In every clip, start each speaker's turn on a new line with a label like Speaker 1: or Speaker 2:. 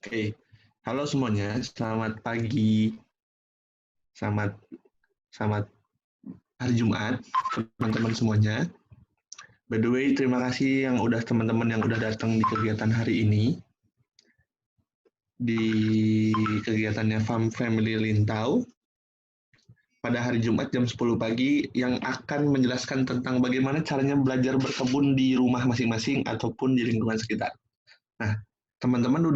Speaker 1: Oke, halo semuanya, selamat pagi, selamat selamat hari Jumat, teman-teman semuanya. By the way, terima kasih teman-teman yang udah datang di kegiatan hari ini, di kegiatannya Farm Family Lintau pada hari Jumat jam 10 pagi yang akan menjelaskan tentang bagaimana caranya belajar berkebun di rumah masing-masing ataupun di lingkungan sekitar. Nah, teman-teman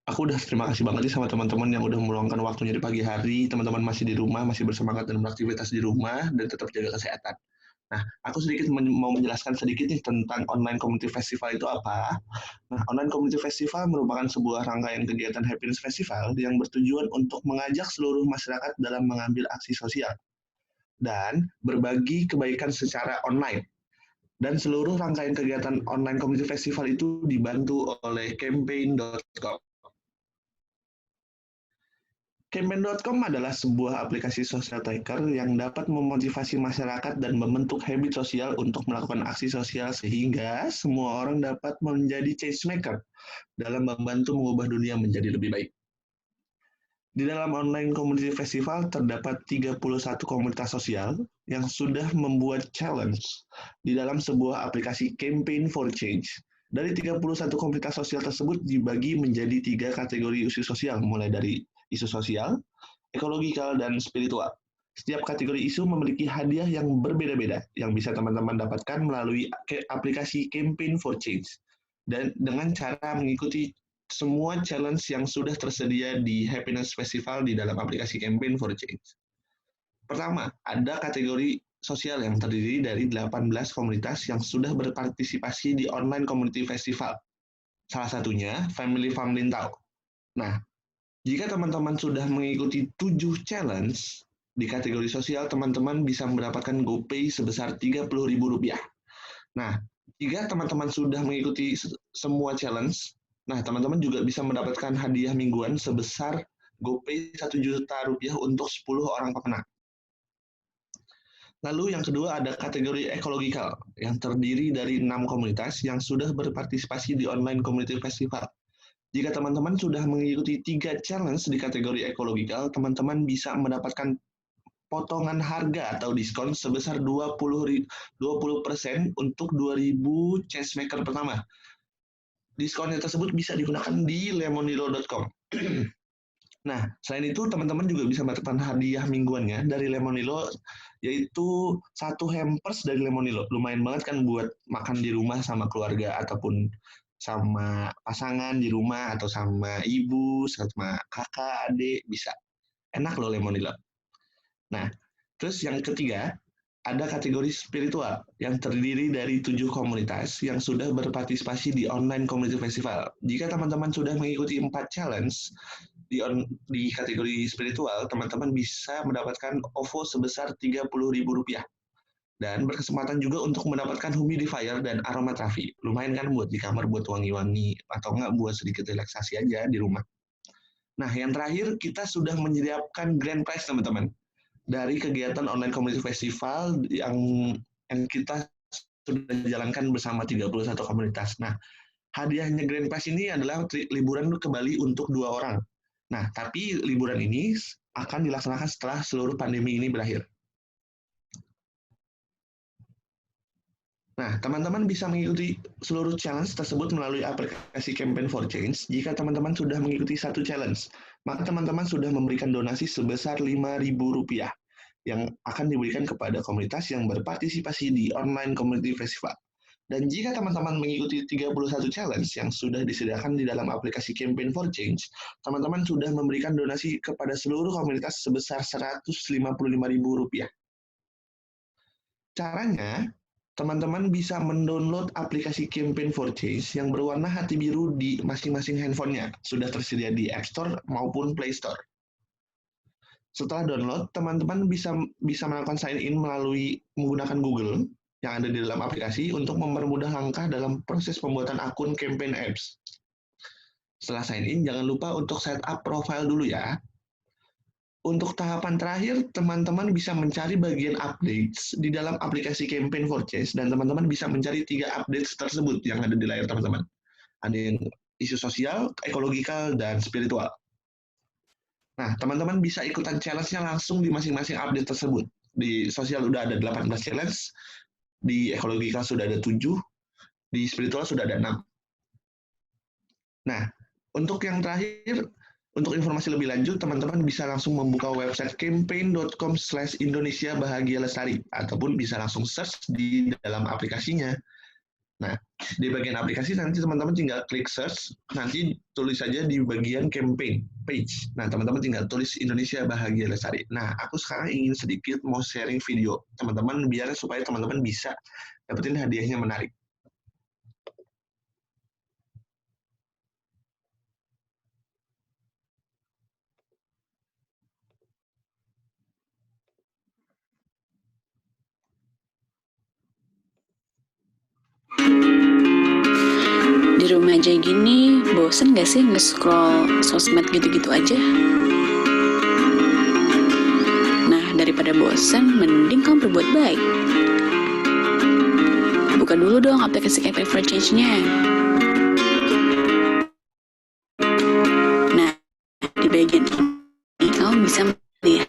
Speaker 1: aku udah terima kasih banget nih sama teman-teman yang udah meluangkan waktunya di pagi hari. Teman-teman masih di rumah, masih bersemangat dan beraktivitas di rumah dan tetap jaga kesehatan. Nah, aku mau menjelaskan sedikit nih tentang online community festival itu apa. Nah, online community festival merupakan sebuah rangkaian kegiatan happiness festival yang bertujuan untuk mengajak seluruh masyarakat dalam mengambil aksi sosial dan berbagi kebaikan secara online. Dan seluruh rangkaian kegiatan online community festival itu dibantu oleh campaign.com. Campaign.com adalah sebuah aplikasi social tracker yang dapat memotivasi masyarakat dan membentuk habit sosial untuk melakukan aksi sosial sehingga semua orang dapat menjadi change maker dalam membantu mengubah dunia menjadi lebih baik. Di dalam online community festival terdapat 31 komunitas sosial yang sudah membuat challenge di dalam sebuah aplikasi campaign for change. Dari 31 komunitas sosial tersebut dibagi menjadi 3 kategori isu sosial, mulai dari isu sosial, ekologikal, dan spiritual. Setiap kategori isu memiliki hadiah yang berbeda-beda yang bisa teman-teman dapatkan melalui aplikasi Campaign for Change dan dengan cara mengikuti semua challenge yang sudah tersedia di Happiness Festival di dalam aplikasi Campaign for Change. Pertama, ada kategori sosial yang terdiri dari 18 komunitas yang sudah berpartisipasi di online community festival. Salah satunya Family Farm Lintau. Nah, jika teman-teman sudah mengikuti 7 challenge di kategori sosial, teman-teman bisa mendapatkan GoPay sebesar Rp30.000. Nah, jika teman-teman sudah mengikuti semua challenge, nah teman-teman juga bisa mendapatkan hadiah mingguan sebesar GoPay Rp1 juta untuk 10 orang pemenang. Lalu yang kedua ada kategori ekologikal yang terdiri dari 6 komunitas yang sudah berpartisipasi di online community festival. Jika teman-teman sudah mengikuti 3 challenge di kategori ekologikal, teman-teman bisa mendapatkan potongan harga atau diskon sebesar 20% untuk 2.000 changemaker pertama. Diskonnya tersebut bisa digunakan di lemonilo.com. Nah, selain itu teman-teman juga bisa mendapatkan hadiah mingguannya dari Lemonilo, yaitu 1 hampers dari Lemonilo. Lumayan banget kan buat makan di rumah sama keluarga ataupun sama pasangan di rumah atau sama ibu, sama kakak, adik, bisa. Enak loh Lemonilo. Nah, terus yang ketiga, ada kategori spiritual yang terdiri dari 7 komunitas yang sudah berpartisipasi di online community festival. Jika teman-teman sudah mengikuti 4 challenge di kategori spiritual, teman-teman bisa mendapatkan OVO sebesar Rp30.000 dan berkesempatan juga untuk mendapatkan humidifier dan aromaterapi. Lumayan kan buat di kamar buat wangi-wangi atau enggak buat sedikit relaksasi aja di rumah. Nah, yang terakhir kita sudah menyediakan grand prize teman-teman dari kegiatan online community festival yang kita sudah jalankan bersama 31 komunitas. Nah, hadiahnya Grand Prize ini adalah liburan ke Bali untuk 2 orang. Nah, tapi liburan ini akan dilaksanakan setelah seluruh pandemi ini berakhir. Nah, teman-teman bisa mengikuti seluruh challenge tersebut melalui aplikasi Campaign for Change. Jika teman-teman sudah mengikuti 1 challenge, maka teman-teman sudah memberikan donasi sebesar Rp5.000 yang akan diberikan kepada komunitas yang berpartisipasi di online community festival. Dan jika teman-teman mengikuti 31 challenge yang sudah disediakan di dalam aplikasi Campaign for Change, teman-teman sudah memberikan donasi kepada seluruh komunitas sebesar Rp155.000. Caranya, teman-teman bisa mendownload aplikasi Campaign for Change yang berwarna hati biru di masing-masing handphonenya. Sudah tersedia di App Store maupun Play Store. Setelah download, teman-teman bisa melakukan sign in melalui menggunakan Google yang ada di dalam aplikasi untuk mempermudah langkah dalam proses pembuatan akun campaign apps. Setelah sign in, jangan lupa untuk setup profile dulu ya. Untuk tahapan terakhir, teman-teman bisa mencari bagian updates di dalam aplikasi Campaign for Change dan teman-teman bisa mencari 3 updates tersebut yang ada di layar teman-teman. Ada yang isu sosial, ekologikal, dan spiritual. Nah, teman-teman bisa ikutan challenge-nya langsung di masing-masing update tersebut. Di sosial udah ada 18 challenge, di ekologikal sudah ada 7, di spiritual sudah ada 6. Nah, untuk yang terakhir, untuk informasi lebih lanjut, teman-teman bisa langsung membuka website campaign.com/Indonesia Bahagia Lestari, ataupun bisa langsung search di dalam aplikasinya. Nah, di bagian aplikasi nanti teman-teman tinggal klik search, nanti tulis saja di bagian campaign page. Nah, teman-teman tinggal tulis Indonesia Bahagia Lestari. Nah, aku sekarang ingin sedikit mau sharing video teman-teman biar supaya teman-teman bisa dapetin hadiahnya menarik.
Speaker 2: Di rumah aja gini, bosen gak sih nge-scroll sosmed gitu-gitu aja? Nah, daripada bosen, mending kamu berbuat baik. Buka dulu dong aplikasi Campaign for Change-nya. Nah, di bagian ini kamu bisa melihat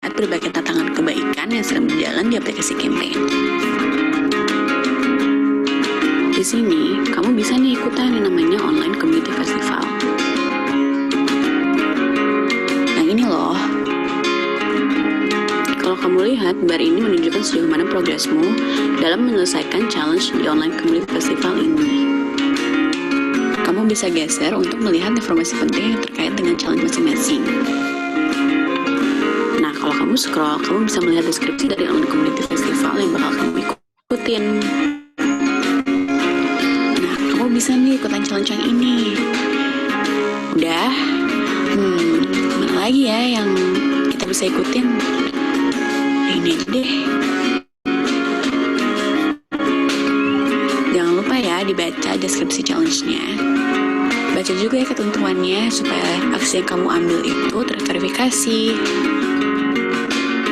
Speaker 2: berbagai tantangan kebaikan yang sedang berjalan di aplikasi Campaign. Di sini, kamu bisa nih ikutan yang namanya Online Community Festival. Yang ini loh. Kalau kamu lihat, bar ini menunjukkan sejauh mana progresmu dalam menyelesaikan challenge di Online Community Festival ini. Kamu bisa geser untuk melihat informasi penting yang terkait dengan challenge masing-masing. Nah, kalau kamu scroll, kamu bisa melihat deskripsi dari Online Community Festival yang bakal kamu ikutin. Bisa nih ikutan challenge yang ini. Udah? Mana lagi ya yang kita bisa ikutin? Ini deh. Jangan lupa ya dibaca deskripsi challenge-nya. Baca juga ya ketentuannya supaya aksi yang kamu ambil itu terverifikasi.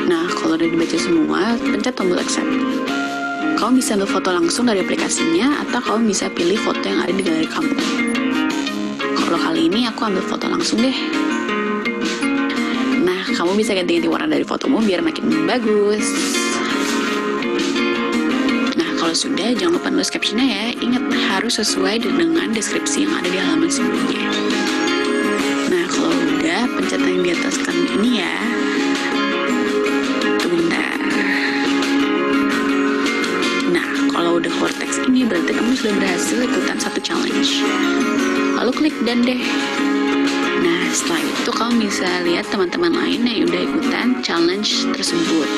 Speaker 2: Nah, kalau udah dibaca semua, pencet tombol accept. Kamu bisa ambil foto langsung dari aplikasinya atau kamu bisa pilih foto yang ada di galeri kamu. Kalau kali ini aku ambil foto langsung deh. Nah, kamu bisa ganti-ganti warna dari fotomu biar makin bagus. Nah, kalau sudah jangan lupa nulis captionnya ya. Ingat harus sesuai dengan deskripsi yang ada di halaman sebelumnya. Nah, kalau udah pencet yang di atas kanan ini ya. Kalau udah keluar teks ini berarti kamu sudah berhasil ikutan satu challenge. Lalu klik dan deh. Nah, setelah itu kamu bisa lihat teman-teman lain yang udah ikutan challenge tersebut.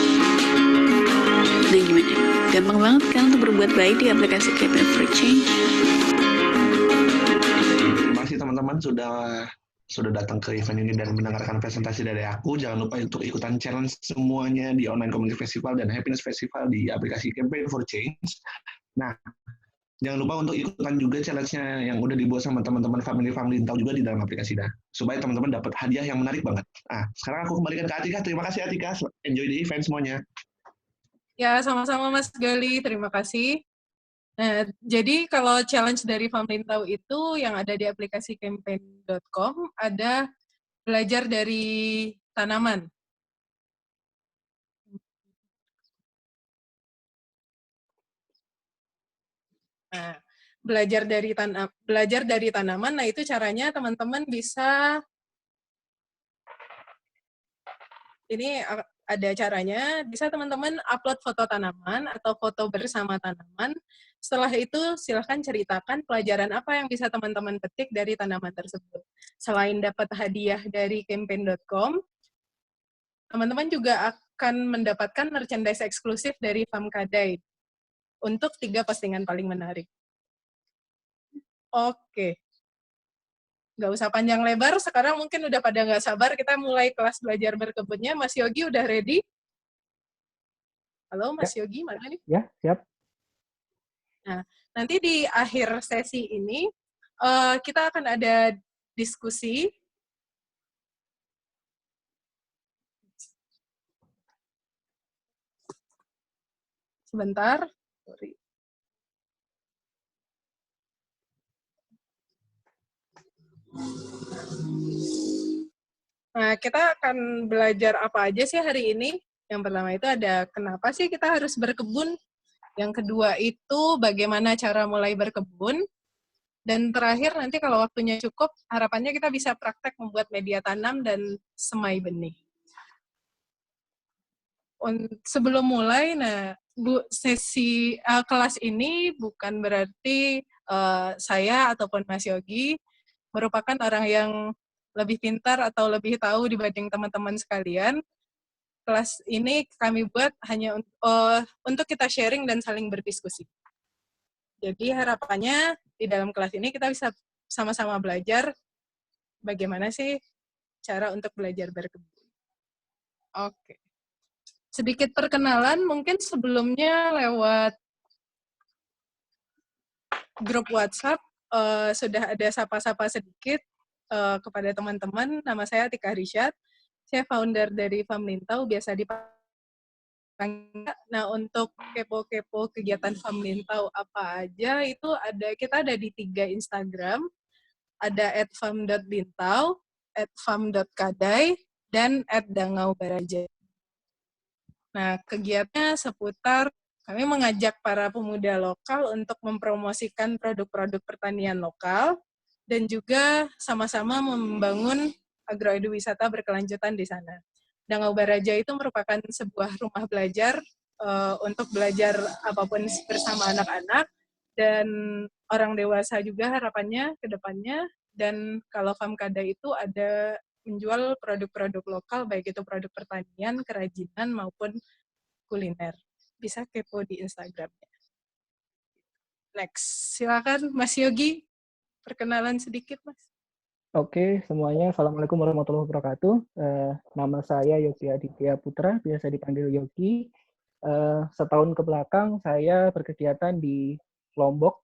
Speaker 2: Nah, gimana? Gampang banget kan untuk berbuat baik di aplikasi Campaign for Change?
Speaker 1: Terima kasih teman-teman sudah datang ke event ini dan mendengarkan presentasi dari aku. Jangan lupa untuk ikutan challenge semuanya di Online Community Festival dan Happiness Festival di aplikasi Campaign for Change. Nah, jangan lupa untuk ikutan juga challenge-nya yang udah dibuat sama teman-teman family tahu juga di dalam aplikasi dah. Supaya teman-teman dapat hadiah yang menarik banget. Nah, sekarang aku kembalikan ke Atika. Terima kasih Atika. Enjoy the event semuanya.
Speaker 3: Ya, sama-sama Mas Gali. Terima kasih. Nah, jadi kalau challenge dari Family itu yang ada di aplikasi campaign.com ada belajar dari tanaman. Nah, belajar dari tanaman, nah itu caranya teman-teman bisa, ini ada caranya, bisa teman-teman upload foto tanaman atau foto bersama tanaman. Setelah itu silahkan ceritakan pelajaran apa yang bisa teman-teman petik dari tanaman tersebut. Selain dapat hadiah dari campaign.com, teman-teman juga akan mendapatkan merchandise eksklusif dari Famkadai untuk 3 postingan paling menarik. Oke. Nggak usah panjang lebar, sekarang mungkin udah pada nggak sabar, kita mulai kelas belajar berkebunnya. Mas Yogi udah ready? Halo Mas Yogi, mana nih?
Speaker 4: Ya, siap.
Speaker 3: Nah, nanti di akhir sesi ini, kita akan ada diskusi. Sebentar. Sorry. Nah, kita akan belajar apa aja sih hari ini? Yang pertama itu ada kenapa sih kita harus berkebun? Yang kedua itu bagaimana cara mulai berkebun? Dan terakhir nanti kalau waktunya cukup, harapannya kita bisa praktek membuat media tanam dan semai benih. Sebelum mulai, sesi kelas ini bukan berarti saya ataupun Mas Yogi merupakan orang yang lebih pintar atau lebih tahu dibanding teman-teman sekalian. Kelas ini kami buat hanya untuk kita sharing dan saling berdiskusi. Jadi harapannya di dalam kelas ini kita bisa sama-sama belajar bagaimana sih cara untuk belajar berkebun. Oke. Sedikit perkenalan, mungkin sebelumnya lewat grup WhatsApp sudah ada sapa-sapa sedikit kepada teman-teman. Nama saya Tika Risyad. Saya founder dari Famlintau, biasa dipanggil. Nah, untuk kepo-kepo kegiatan Famlintau apa aja, itu kita ada di 3 Instagram. Ada @fam.lintau, @fam.kadai, dan @dangaubaraja. Nah, kegiatannya seputar kami mengajak para pemuda lokal untuk mempromosikan produk-produk pertanian lokal dan juga sama-sama membangun agroeduwisata berkelanjutan di sana. Dangau Baraja itu merupakan sebuah rumah belajar untuk belajar apapun bersama anak-anak dan orang dewasa juga harapannya ke depannya. Dan kalau Famkada itu ada menjual produk-produk lokal, baik itu produk pertanian, kerajinan, maupun kuliner. Bisa kepo di Instagramnya. Next, silakan Mas Yogi, perkenalan sedikit, Mas.
Speaker 4: Oke, semuanya. Assalamualaikum warahmatullahi wabarakatuh. Nama saya Yogi Aditya Putra, biasa dipanggil Yogi. Setahun ke belakang, saya berkegiatan di Lombok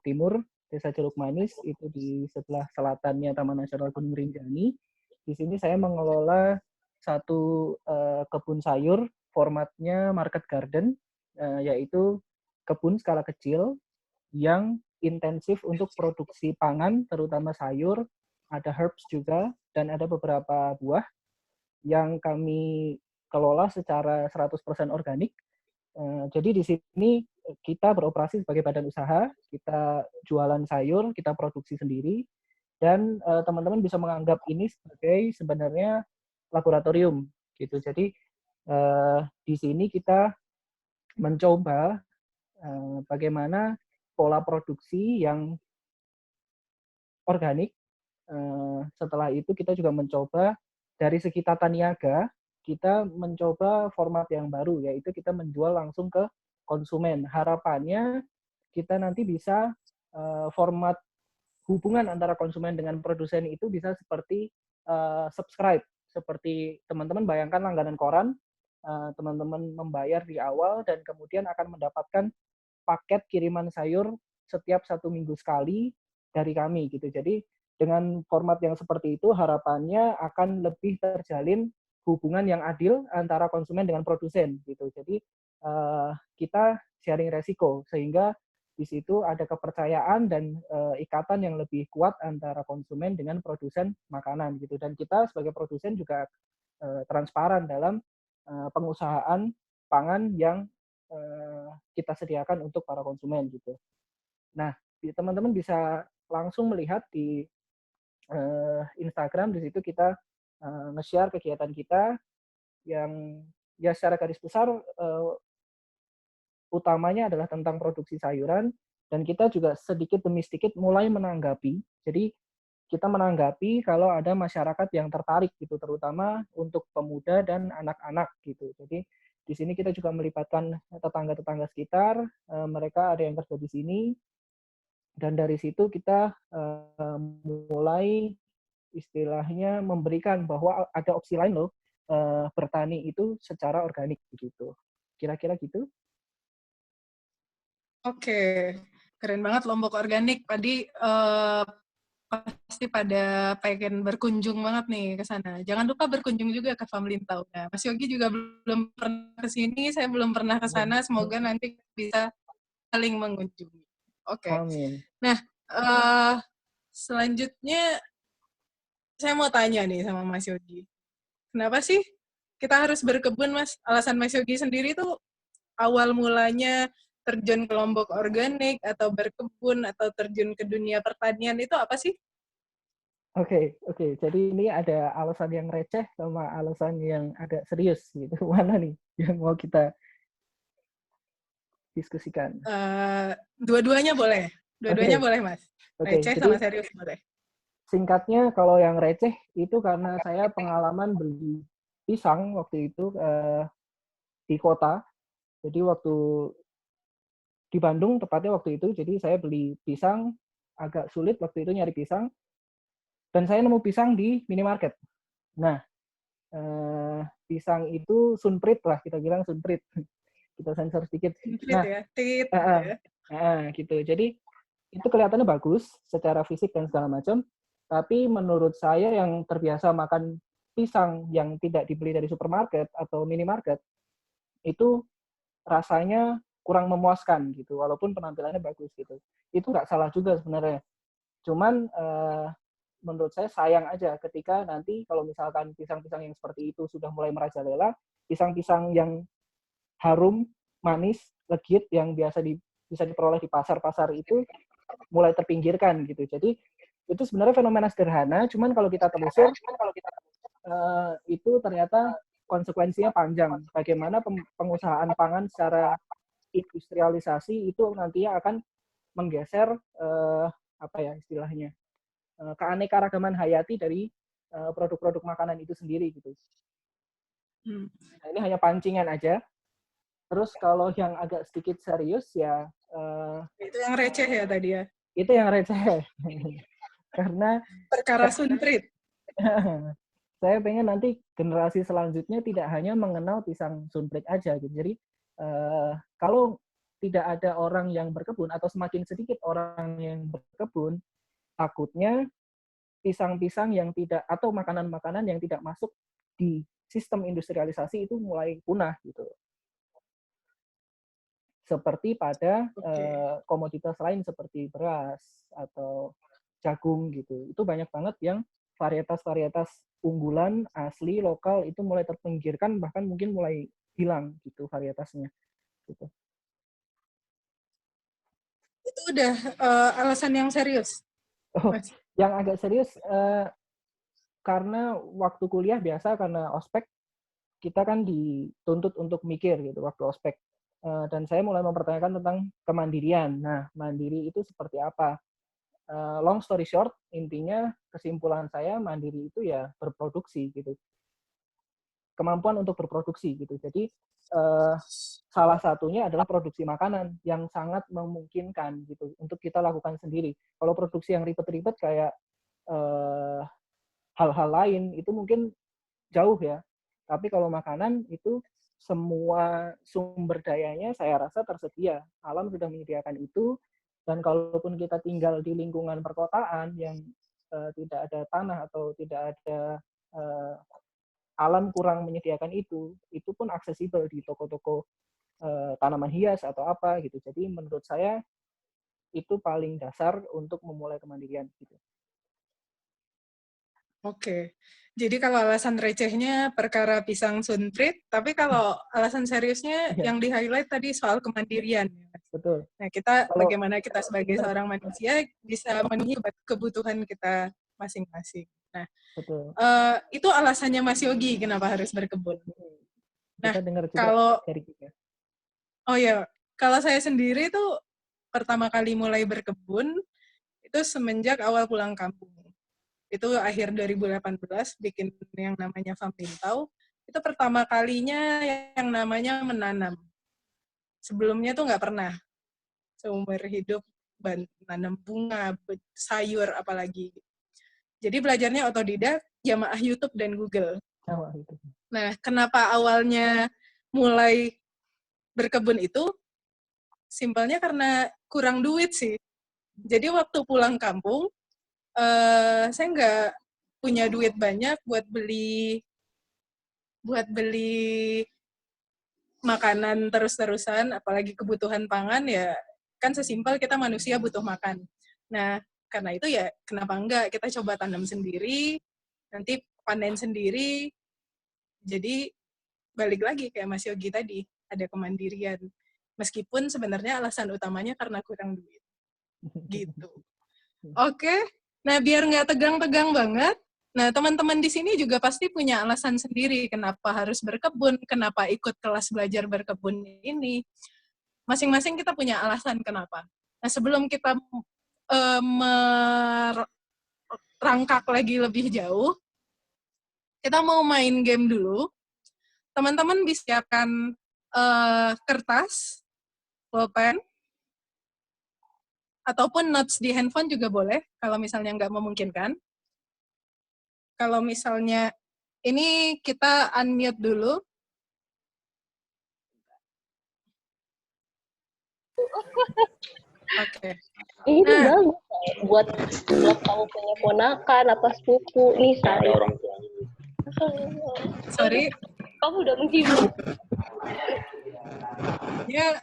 Speaker 4: Timur, Desa Jeruk Manis, itu di sebelah selatannya Taman Nasional Gunung Rinjani. Di sini saya mengelola satu kebun sayur, formatnya market garden, yaitu kebun skala kecil yang intensif untuk produksi pangan, terutama sayur, ada herbs juga, dan ada beberapa buah yang kami kelola secara 100% organik. Jadi di sini kita beroperasi sebagai badan usaha, kita jualan sayur, kita produksi sendiri, dan teman-teman bisa menganggap ini sebagai sebenarnya laboratorium gitu. Jadi di sini kita mencoba bagaimana pola produksi yang organik. Setelah itu kita juga mencoba dari segi tata niaga, kita mencoba format yang baru, yaitu kita menjual langsung ke konsumen. Harapannya kita nanti bisa format hubungan antara konsumen dengan produsen itu bisa seperti subscribe. Seperti teman-teman bayangkan langganan koran, teman-teman membayar di awal dan kemudian akan mendapatkan paket kiriman sayur setiap 1 minggu sekali dari kami gitu. Jadi dengan format yang seperti itu harapannya akan lebih terjalin hubungan yang adil antara konsumen dengan produsen gitu. Jadi kita sharing resiko sehingga di situ ada kepercayaan dan ikatan yang lebih kuat antara konsumen dengan produsen makanan gitu. Dan kita sebagai produsen juga transparan dalam pengusahaan pangan yang kita sediakan untuk para konsumen gitu. Nah, teman-teman bisa langsung melihat di Instagram, di situ kita nge-share kegiatan kita yang ya secara garis besar utamanya adalah tentang produksi sayuran, dan kita juga sedikit demi sedikit mulai menanggapi. Jadi kita menanggapi kalau ada masyarakat yang tertarik gitu, terutama untuk pemuda dan anak-anak gitu. Jadi di sini kita juga melibatkan tetangga-tetangga sekitar, mereka ada yang kerja di sini, dan dari situ kita mulai istilahnya memberikan bahwa ada opsi lain loh, bertani itu secara organik begitu. Kira-kira gitu.
Speaker 3: Oke, keren banget Lombok Organik. Tadi pasti pada pengen berkunjung banget nih ke sana. Jangan lupa berkunjung juga ke Famlintau. Nah, Mas Yogi juga belum pernah ke sini, saya belum pernah ke sana. Semoga nanti bisa saling mengunjungi. Oke.
Speaker 4: Amin.
Speaker 3: Nah, Selanjutnya, saya mau tanya nih sama Mas Yogi. Kenapa sih kita harus berkebun, Mas? Alasan Mas Yogi sendiri tuh awal mulanya terjun ke kelompok organik atau berkebun atau terjun ke dunia pertanian itu apa sih?
Speaker 4: Oke. Jadi ini ada alasan yang receh sama alasan yang agak serius gitu. Mana nih yang mau kita diskusikan?
Speaker 3: Dua-duanya boleh. Dua-duanya
Speaker 4: Oke.
Speaker 3: boleh, Mas. Receh
Speaker 4: Jadi
Speaker 3: sama serius boleh.
Speaker 4: singkatnya kalau yang receh itu karena saya pengalaman beli pisang waktu itu di kota. Jadi waktu di Bandung tepatnya waktu itu, jadi saya beli pisang agak sulit waktu itu nyari pisang dan saya nemu pisang di minimarket. Nah, pisang itu sunprit lah, kita bilang sunprit. Kita sensor sedikit.
Speaker 3: Komplit
Speaker 4: Nah,
Speaker 3: ya, tit gitu
Speaker 4: uh,
Speaker 3: ya.
Speaker 4: gitu. Jadi itu kelihatannya bagus secara fisik dan segala macam, tapi menurut saya yang terbiasa makan pisang yang tidak dibeli dari supermarket atau minimarket, itu rasanya kurang memuaskan gitu, walaupun penampilannya bagus gitu. Itu nggak salah juga sebenarnya. Cuman menurut saya sayang aja ketika nanti kalau misalkan pisang-pisang yang seperti itu sudah mulai merajalela, pisang-pisang yang harum, manis, legit yang bisa diperoleh di pasar-pasar itu mulai terpinggirkan gitu. Jadi itu sebenarnya fenomena sederhana, cuman kalau kita telusur itu ternyata konsekuensinya panjang. Bagaimana pengusahaan pangan secara industrialisasi itu nantinya akan menggeser apa ya istilahnya keanekaragaman hayati dari produk-produk makanan itu sendiri gitu. Nah, ini hanya pancingan aja. Terus kalau yang agak sedikit serius ya
Speaker 3: Itu yang receh ya tadi ya.
Speaker 4: itu yang receh. Karena
Speaker 3: Perkara sunprit.
Speaker 4: saya pengen nanti generasi selanjutnya tidak hanya mengenal pisang sunprit aja gitu. Jadi kalau tidak ada orang yang berkebun atau semakin sedikit orang yang berkebun, takutnya pisang-pisang yang tidak atau makanan-makanan yang tidak masuk di sistem industrialisasi itu mulai punah gitu. Seperti pada komoditas lain seperti beras atau jagung gitu. Itu banyak banget yang varietas-varietas unggulan asli lokal itu mulai terpinggirkan, bahkan mungkin mulai hilang gitu varietasnya gitu.
Speaker 3: Itu udah alasan yang serius.
Speaker 4: Oh,
Speaker 3: Mas.
Speaker 4: yang agak serius karena waktu kuliah biasa karena ospek kita kan dituntut untuk mikir gitu waktu ospek. Dan saya mulai mempertanyakan tentang kemandirian. Nah, mandiri itu seperti apa? Long story short, intinya kesimpulan saya mandiri itu ya berproduksi gitu. Kemampuan untuk berproduksi gitu. Jadi salah satunya adalah produksi makanan yang sangat memungkinkan gitu untuk kita lakukan sendiri. Kalau produksi yang ribet-ribet kayak hal-hal lain itu mungkin jauh ya. Tapi kalau makanan itu semua sumber dayanya saya rasa tersedia. Alam sudah menyediakan itu. Dan kalaupun kita tinggal di lingkungan perkotaan yang tidak ada tanah atau tidak ada alam kurang menyediakan itu pun aksesibel di toko-toko tanaman hias atau apa gitu. Jadi menurut saya itu paling dasar untuk memulai kemandirian gitu.
Speaker 3: Oke. Jadi kalau alasan recehnya perkara pisang sunprit, tapi kalau alasan seriusnya yang di-highlight tadi soal kemandirian.
Speaker 4: Betul.
Speaker 3: Nah, bagaimana kita sebagai seorang manusia bisa memenuhi kebutuhan kita masing-masing. Nah,
Speaker 4: betul.
Speaker 3: Itu alasannya Mas Yogi kenapa harus berkebun. Nah,
Speaker 4: kita dengar juga
Speaker 3: kalau
Speaker 4: dari kita.
Speaker 3: Oh ya, kalau saya sendiri tuh pertama kali mulai berkebun itu semenjak awal pulang kampung. Itu akhir 2018 bikin yang namanya Farm Pintau. Itu pertama kalinya yang namanya menanam. Sebelumnya tuh nggak pernah. Seumur hidup nanam bunga, sayur apalagi. Jadi belajarnya otodidak, jamaah YouTube dan Google. Nah, kenapa awalnya mulai berkebun itu? Simpelnya karena kurang duit sih. Jadi waktu pulang kampung, saya nggak punya duit banyak buat beli makanan terus-terusan, apalagi kebutuhan pangan ya kan sesimpel kita manusia butuh makan. Nah, Karena itu ya kenapa enggak kita coba tanam sendiri, nanti panen sendiri. Jadi balik lagi kayak Mas Yogi tadi, ada kemandirian. Meskipun sebenarnya alasan utamanya karena kurang duit. Gitu. Oke. Nah, biar nggak tegang-tegang banget, nah teman-teman di sini juga pasti punya alasan sendiri kenapa harus berkebun, kenapa ikut kelas belajar berkebun ini. Masing-masing kita punya alasan kenapa. Nah, sebelum kita merangkak lagi lebih jauh, kita mau main game dulu. Teman-teman bisa siapkan kertas, pulpen, ataupun notes di handphone juga boleh, kalau misalnya nggak memungkinkan. Kalau misalnya, ini kita unmute dulu. Oke.
Speaker 5: Ini bagus buat kamu punya ponakan apa sepupu nih saya. Orang tuanya.
Speaker 3: Sorry.
Speaker 5: Kamu udah menghibur.
Speaker 3: Ya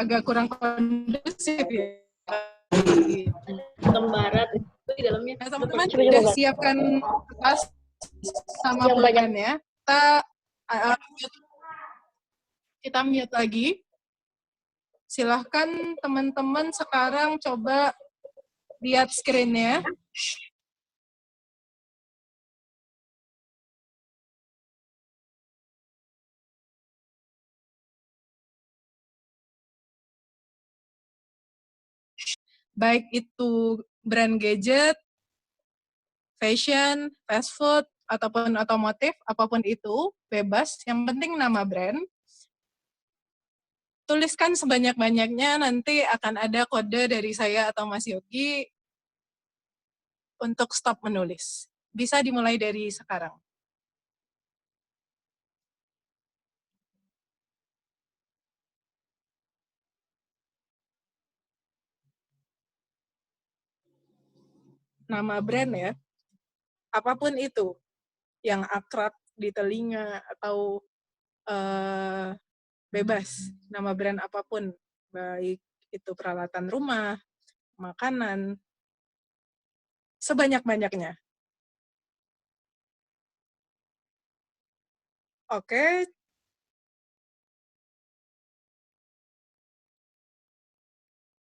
Speaker 3: agak kurang kondusif ya.
Speaker 5: Lembaran itu di dalamnya.
Speaker 3: Nah, teman-teman sudah siapkan kertas sama pulpen ya. Kita mute lagi. Silahkan teman-teman sekarang coba lihat screen-nya. Baik itu brand gadget, fashion, fast food, ataupun otomotif, apapun itu, bebas. Yang penting nama brand. Tuliskan sebanyak-banyaknya, nanti akan ada kode dari saya atau Mas Yogi untuk stop menulis. Bisa dimulai dari sekarang. Nama brand ya, apapun itu, yang akrab di telinga atau bebas, nama brand apapun, baik itu peralatan rumah, makanan, sebanyak-banyaknya. Oke.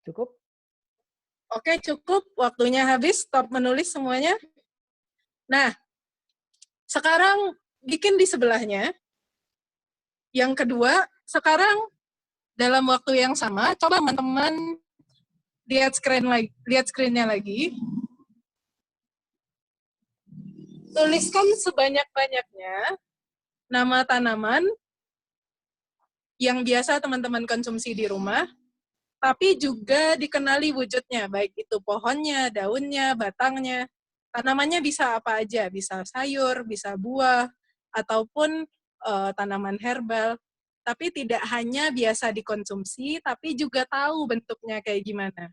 Speaker 4: Cukup?
Speaker 3: Oke, cukup. Waktunya habis. Stop menulis semuanya. Nah, sekarang bikin di sebelahnya. Yang kedua, sekarang dalam waktu yang sama, coba teman-teman lihat screen-nya lagi. Tuliskan sebanyak-banyaknya nama tanaman yang biasa teman-teman konsumsi di rumah, tapi juga dikenali wujudnya, baik itu pohonnya, daunnya, batangnya. Tanamannya bisa apa aja, bisa sayur, bisa buah, ataupun tanaman herbal. Tapi tidak hanya biasa dikonsumsi, tapi juga tahu bentuknya kayak gimana.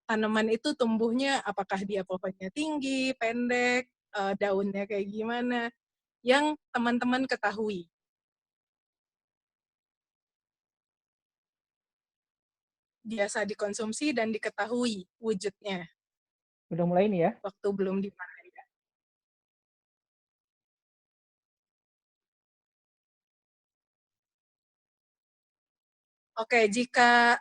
Speaker 3: Tanaman itu tumbuhnya, apakah dia pohonnya tinggi, pendek, daunnya kayak gimana, yang teman-teman ketahui. Biasa dikonsumsi dan diketahui wujudnya.
Speaker 4: Udah mulai nih ya?
Speaker 3: Waktu belum dipanen. Oke, jika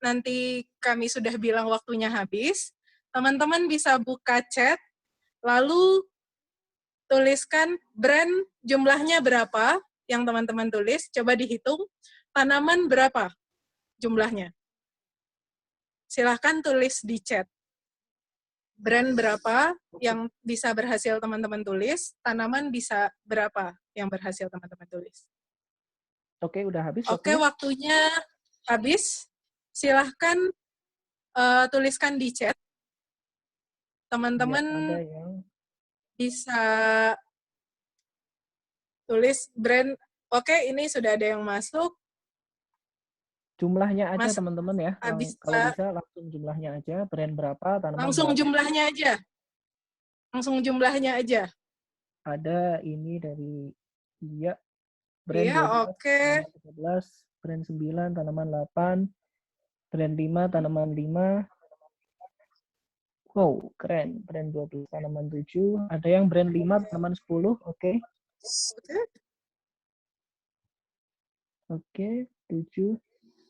Speaker 3: nanti kami sudah bilang waktunya habis, teman-teman bisa buka chat, lalu tuliskan brand jumlahnya berapa yang teman-teman tulis, coba dihitung, tanaman berapa jumlahnya. Silahkan tulis di chat. Brand berapa yang bisa berhasil teman-teman tulis, tanaman bisa berapa yang berhasil teman-teman tulis.
Speaker 4: Oke, udah habis
Speaker 3: Oke, waktunya habis. Silahkan tuliskan di chat. Teman-teman
Speaker 4: ya, ada yang
Speaker 3: bisa tulis brand. Oke, ini sudah ada yang masuk.
Speaker 4: Jumlahnya aja teman-teman ya.
Speaker 3: Habis,
Speaker 4: kalau bisa langsung jumlahnya aja. Brand berapa, tanaman
Speaker 3: langsung
Speaker 4: berapa.
Speaker 3: Jumlahnya aja. Langsung jumlahnya aja.
Speaker 4: Ada ini dari Iya. Brand
Speaker 3: Iya,
Speaker 4: 12,
Speaker 3: oke.
Speaker 4: Tanaman 13, brand 9, tanaman 8, brand 5, tanaman 5, Oh, keren. Brand 12, tanaman 7. Ada yang brand 5, tanaman 10. Oke. Oke, 7.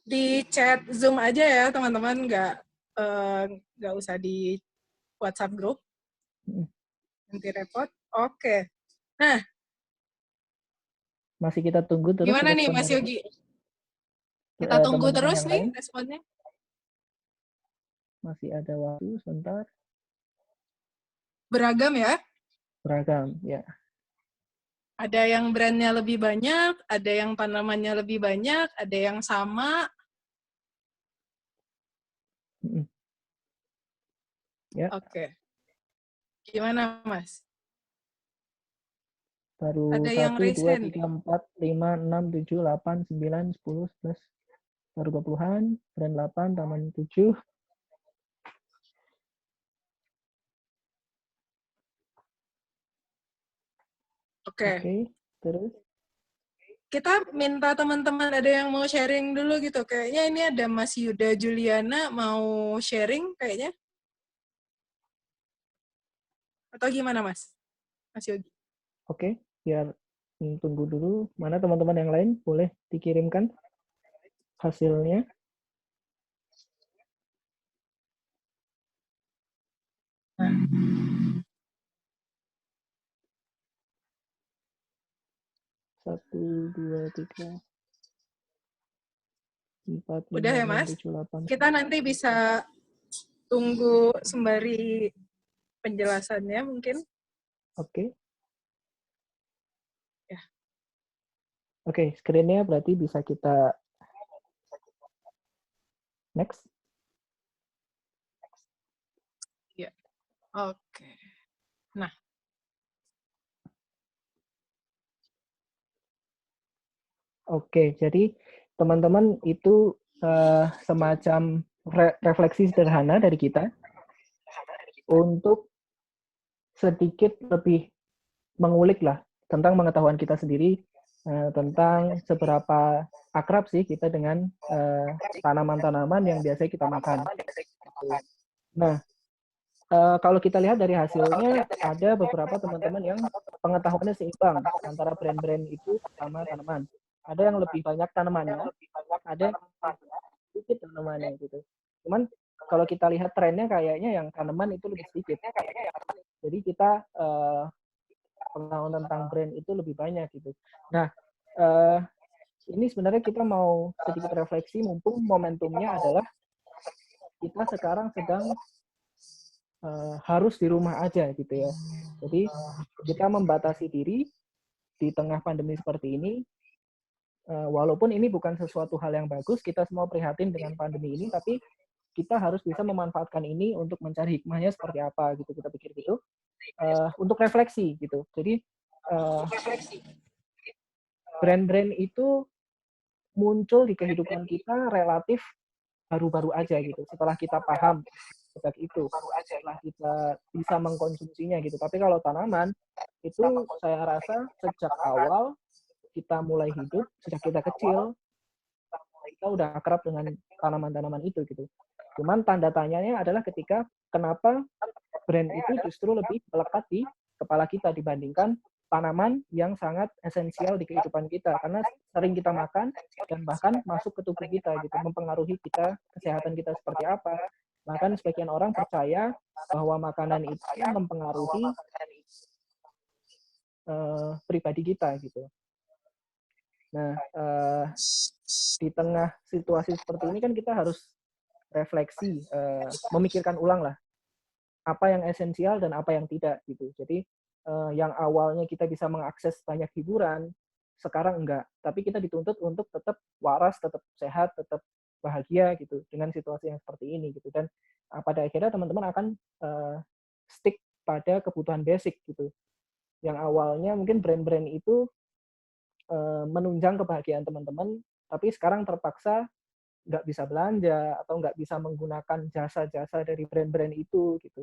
Speaker 3: Di chat Zoom aja ya teman-teman, nggak usah di WhatsApp grup, nanti repot. Oke. Nah,
Speaker 4: Masih kita tunggu terus
Speaker 3: gimana nih
Speaker 4: respon
Speaker 3: Mas
Speaker 4: dari
Speaker 3: Yogi? Kita tunggu
Speaker 4: teman-teman
Speaker 3: terus
Speaker 4: yang
Speaker 3: nih
Speaker 4: lain.
Speaker 3: responnya.
Speaker 4: Masih ada waktu sebentar.
Speaker 3: Beragam ya.
Speaker 4: Beragam, ya.
Speaker 3: Ada yang brandnya lebih banyak, ada yang tanamannya lebih banyak, ada yang sama.
Speaker 4: Ya.
Speaker 3: Oke. Gimana Mas?
Speaker 4: Baru
Speaker 3: Ada yang
Speaker 4: 1, 2,
Speaker 3: raise hand.
Speaker 4: 3, 4, 5, 6, 7, 8, 9, 10, 11. Baru 20-an. Brand 8, tanaman 7. Oke, terus?
Speaker 3: Kita minta teman-teman ada yang mau sharing dulu gitu. Kayaknya ini ada Mas Yuda Juliana mau sharing kayaknya. Atau gimana Mas? Mas Yogi.
Speaker 4: Oke, biar tunggu dulu. Mana teman-teman yang lain? Boleh dikirimkan hasilnya. Satu, 2, 3, 4, 5,
Speaker 3: Udah ya
Speaker 4: 6,
Speaker 3: Mas?
Speaker 4: 7, 8.
Speaker 3: Kita nanti bisa tunggu sembari penjelasannya mungkin.
Speaker 4: Oke.
Speaker 3: Ya.
Speaker 4: Oke, screen-nya berarti bisa kita next.
Speaker 3: Ya. Oke. Nah.
Speaker 4: Oke, jadi teman-teman itu semacam refleksi sederhana dari kita untuk sedikit lebih mengulik lah tentang pengetahuan kita sendiri tentang seberapa akrab sih kita dengan tanaman-tanaman yang biasa kita makan. Nah, kalau kita lihat dari hasilnya, ada beberapa teman-teman yang pengetahuannya seimbang antara brand-brand itu sama tanaman. Ada yang lebih banyak tanamannya, ada yang sedikit tanamannya gitu. Cuman kalau kita lihat trennya kayaknya yang tanaman itu lebih sedikit. Jadi kita pengetahuan tentang brand itu lebih banyak gitu. Nah, ini sebenarnya kita mau sedikit refleksi mumpung momentumnya adalah kita sekarang sedang harus di rumah aja gitu ya. Jadi kita membatasi diri di tengah pandemi seperti ini. Walaupun ini bukan sesuatu hal yang bagus, kita semua prihatin dengan pandemi ini, tapi kita harus bisa memanfaatkan ini untuk mencari hikmahnya seperti apa gitu, kita pikir gitu. Untuk refleksi gitu. Jadi brand-brand itu muncul di kehidupan kita relatif baru-baru aja gitu. Setelah kita paham sejak itu, setelah kita bisa mengkonsumsinya gitu. Tapi kalau tanaman itu saya rasa sejak awal kita mulai hidup, sejak kita kecil, kita udah akrab dengan tanaman-tanaman itu gitu. Cuman tanda tanyanya adalah ketika kenapa brand itu justru lebih melekat di kepala kita dibandingkan tanaman yang sangat esensial di kehidupan kita karena sering kita makan dan bahkan masuk ke tubuh kita gitu, mempengaruhi kita, kesehatan kita seperti apa. Bahkan sebagian orang percaya bahwa makanan itu mempengaruhi pribadi kita gitu. Nah, di tengah situasi seperti ini kan kita harus refleksi, memikirkan ulang lah apa yang esensial dan apa yang tidak gitu. Jadi yang awalnya kita bisa mengakses banyak hiburan, sekarang enggak. Tapi kita dituntut untuk tetap waras, tetap sehat, tetap bahagia gitu dengan situasi yang seperti ini gitu. Dan pada akhirnya teman-teman akan stick pada kebutuhan basic gitu. Yang awalnya mungkin brand-brand itu menunjang kebahagiaan teman-teman, tapi sekarang terpaksa nggak bisa belanja atau nggak bisa menggunakan jasa-jasa dari brand-brand itu gitu.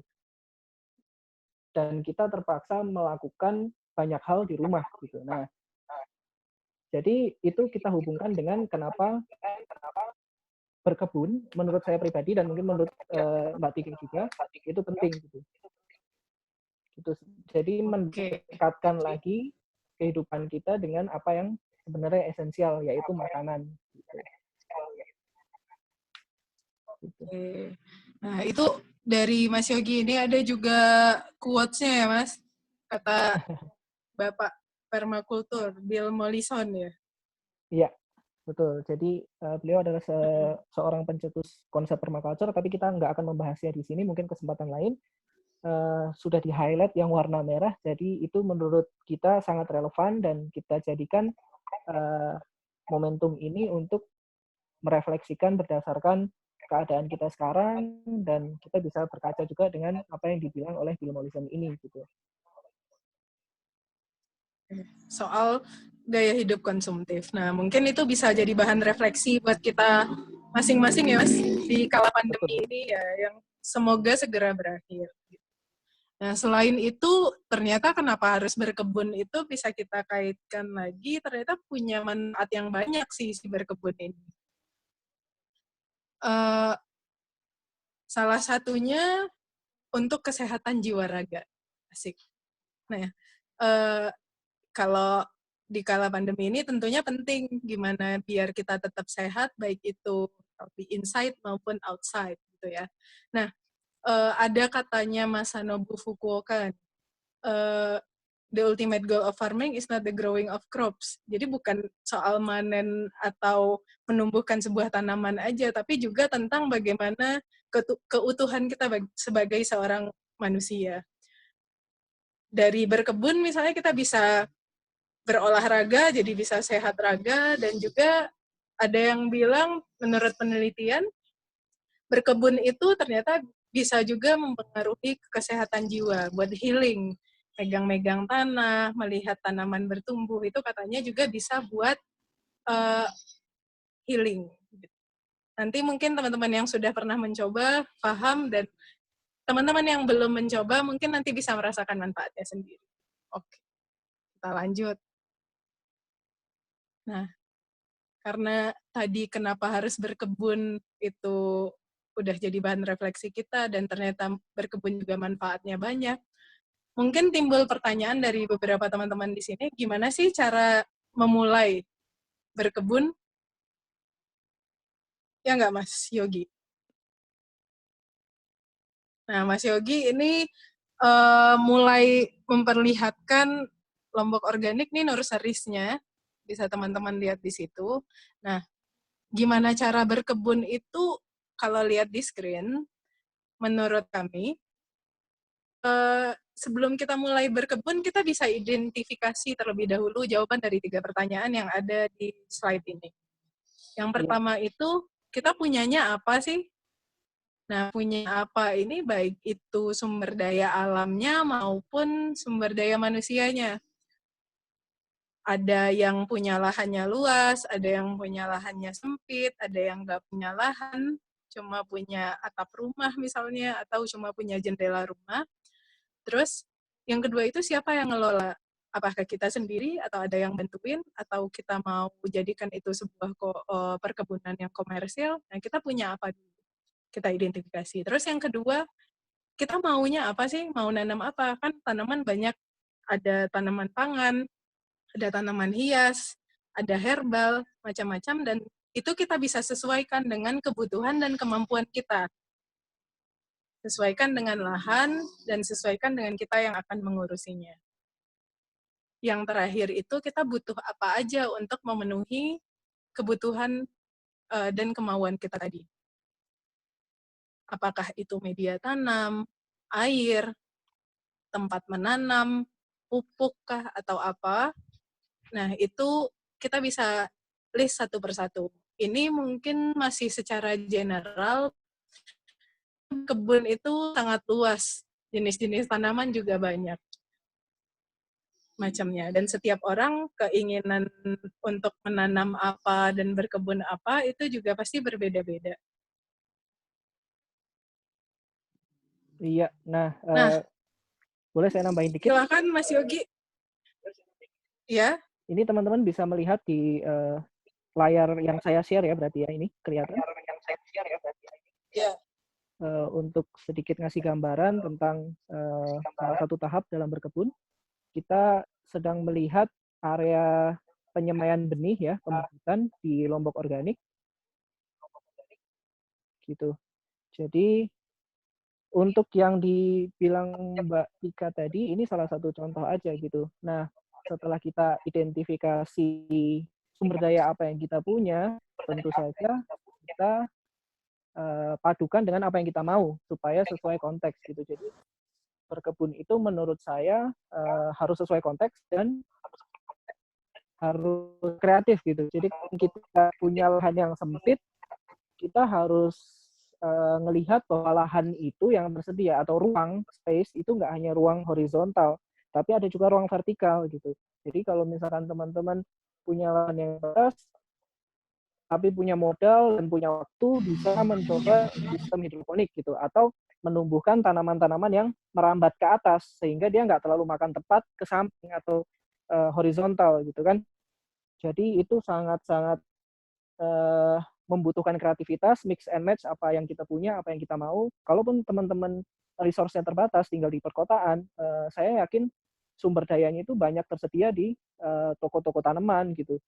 Speaker 4: Dan kita terpaksa melakukan banyak hal di rumah gitu. Nah, jadi itu kita hubungkan dengan kenapa berkebun menurut saya pribadi dan mungkin menurut Mbak Tika juga itu penting gitu. Jadi mendekatkan lagi kehidupan kita dengan apa yang sebenarnya esensial, yaitu makanan. Gitu.
Speaker 3: Oke. Nah, itu dari Mas Yogi. Ini ada juga quotes-nya ya, Mas? Kata Bapak Permakultur, Bill Mollison ya?
Speaker 4: Iya, betul. Jadi beliau adalah seorang pencetus konsep permaculture, tapi kita nggak akan membahasnya di sini, mungkin kesempatan lain. Sudah di-highlight yang warna merah, jadi itu menurut kita sangat relevan dan kita jadikan momentum ini untuk merefleksikan berdasarkan keadaan kita sekarang dan kita bisa berkaca juga dengan apa yang dibilang oleh Bill Mollison ini gitu.
Speaker 3: Soal gaya hidup konsumtif. Nah, mungkin itu bisa jadi bahan refleksi buat kita masing-masing ya, Mas, di kala pandemi ini ya, yang semoga segera berakhir. Nah, selain itu, ternyata kenapa harus berkebun itu bisa kita kaitkan lagi, ternyata punya manfaat yang banyak sih si berkebun ini. Salah satunya untuk kesehatan jiwa raga. Asik. Nah, kalau di kala pandemi ini tentunya penting gimana biar kita tetap sehat, baik itu di inside maupun outside gitu ya. Nah, ada katanya Masanobu Fukuoka, the ultimate goal of farming is not the growing of crops. Jadi bukan soal manen atau menumbuhkan sebuah tanaman aja, tapi juga tentang bagaimana keutuhan kita sebagai seorang manusia. Dari berkebun misalnya kita bisa berolahraga, jadi bisa sehat raga, dan juga ada yang bilang menurut penelitian, berkebun itu ternyata bisa juga mempengaruhi kesehatan jiwa, buat healing. Megang-megang tanah, melihat tanaman bertumbuh, itu katanya juga bisa buat healing. Nanti mungkin teman-teman yang sudah pernah mencoba, paham, dan teman-teman yang belum mencoba, mungkin nanti bisa merasakan manfaatnya sendiri. Oke, kita lanjut. Nah, karena tadi kenapa harus berkebun itu udah jadi bahan refleksi kita, dan ternyata berkebun juga manfaatnya banyak. Mungkin timbul pertanyaan dari beberapa teman-teman di sini, gimana sih cara memulai berkebun? Ya nggak, Mas Yogi? Nah, Mas Yogi ini mulai memperlihatkan Lombok Organik nih nurseries-nya, bisa teman-teman lihat di situ. Nah, gimana cara berkebun itu, kalau lihat di screen, menurut kami, sebelum kita mulai berkebun, kita bisa identifikasi terlebih dahulu jawaban dari 3 pertanyaan yang ada di slide ini. Yang pertama itu, kita punyanya apa sih? Nah, punya apa ini baik itu sumber daya alamnya maupun sumber daya manusianya. Ada yang punya lahannya luas, ada yang punya lahannya sempit, ada yang nggak punya lahan, cuma punya atap rumah misalnya, atau cuma punya jendela rumah. Terus, yang kedua itu siapa yang ngelola? Apakah kita sendiri, atau ada yang bantuin, atau kita mau jadikan itu sebuah perkebunan yang komersil? Nah, kita punya apa dulu? Kita identifikasi. Terus yang kedua, kita maunya apa sih? Mau nanam apa? Kan tanaman banyak, ada tanaman pangan, ada tanaman hias, ada herbal, macam-macam, dan itu kita bisa sesuaikan dengan kebutuhan dan kemampuan kita. Sesuaikan dengan lahan, dan sesuaikan dengan kita yang akan mengurusinya. Yang terakhir itu kita butuh apa aja untuk memenuhi kebutuhan dan kemauan kita tadi. Apakah itu media tanam, air, tempat menanam, pupuk kah, atau apa. Nah, itu kita bisa list satu persatu. Ini mungkin masih secara general, kebun itu sangat luas, jenis-jenis tanaman juga banyak macamnya, dan setiap orang keinginan untuk menanam apa dan berkebun apa itu juga pasti berbeda-beda.
Speaker 4: Iya, nah, boleh saya nambahin dikit?
Speaker 3: Silakan Mas Yogi. Ya.
Speaker 4: Ini teman-teman bisa melihat di layar yang saya share ya, berarti ya, ini kelihatan. untuk sedikit ngasih gambaran tentang salah satu tahap dalam berkebun. Kita sedang melihat area penyemaian benih ya, pembibitan di Lombok Organik. Gitu. Jadi untuk yang dibilang Mbak Tika tadi, ini salah satu contoh aja gitu. Nah, setelah kita identifikasi sumber daya apa yang kita punya, tentu saja kita padukan dengan apa yang kita mau supaya sesuai konteks gitu. Jadi berkebun itu menurut saya harus sesuai konteks dan harus kreatif gitu. Jadi kalau kita punya lahan yang sempit, kita harus ngelihat bahwa lahan itu yang tersedia atau ruang space itu nggak hanya ruang horizontal, tapi ada juga ruang vertikal gitu. Jadi kalau misalkan teman-teman punya lahan yang luas, tapi punya modal dan punya waktu, bisa mencoba sistem hidroponik gitu, atau menumbuhkan tanaman-tanaman yang merambat ke atas sehingga dia nggak terlalu makan tepat ke samping atau horizontal gitu kan. Jadi itu sangat-sangat membutuhkan kreativitas, mix and match apa yang kita punya, apa yang kita mau. Kalaupun teman-teman resource-nya terbatas, tinggal di perkotaan, saya yakin sumber dayanya itu banyak tersedia di toko-toko tanaman gitu.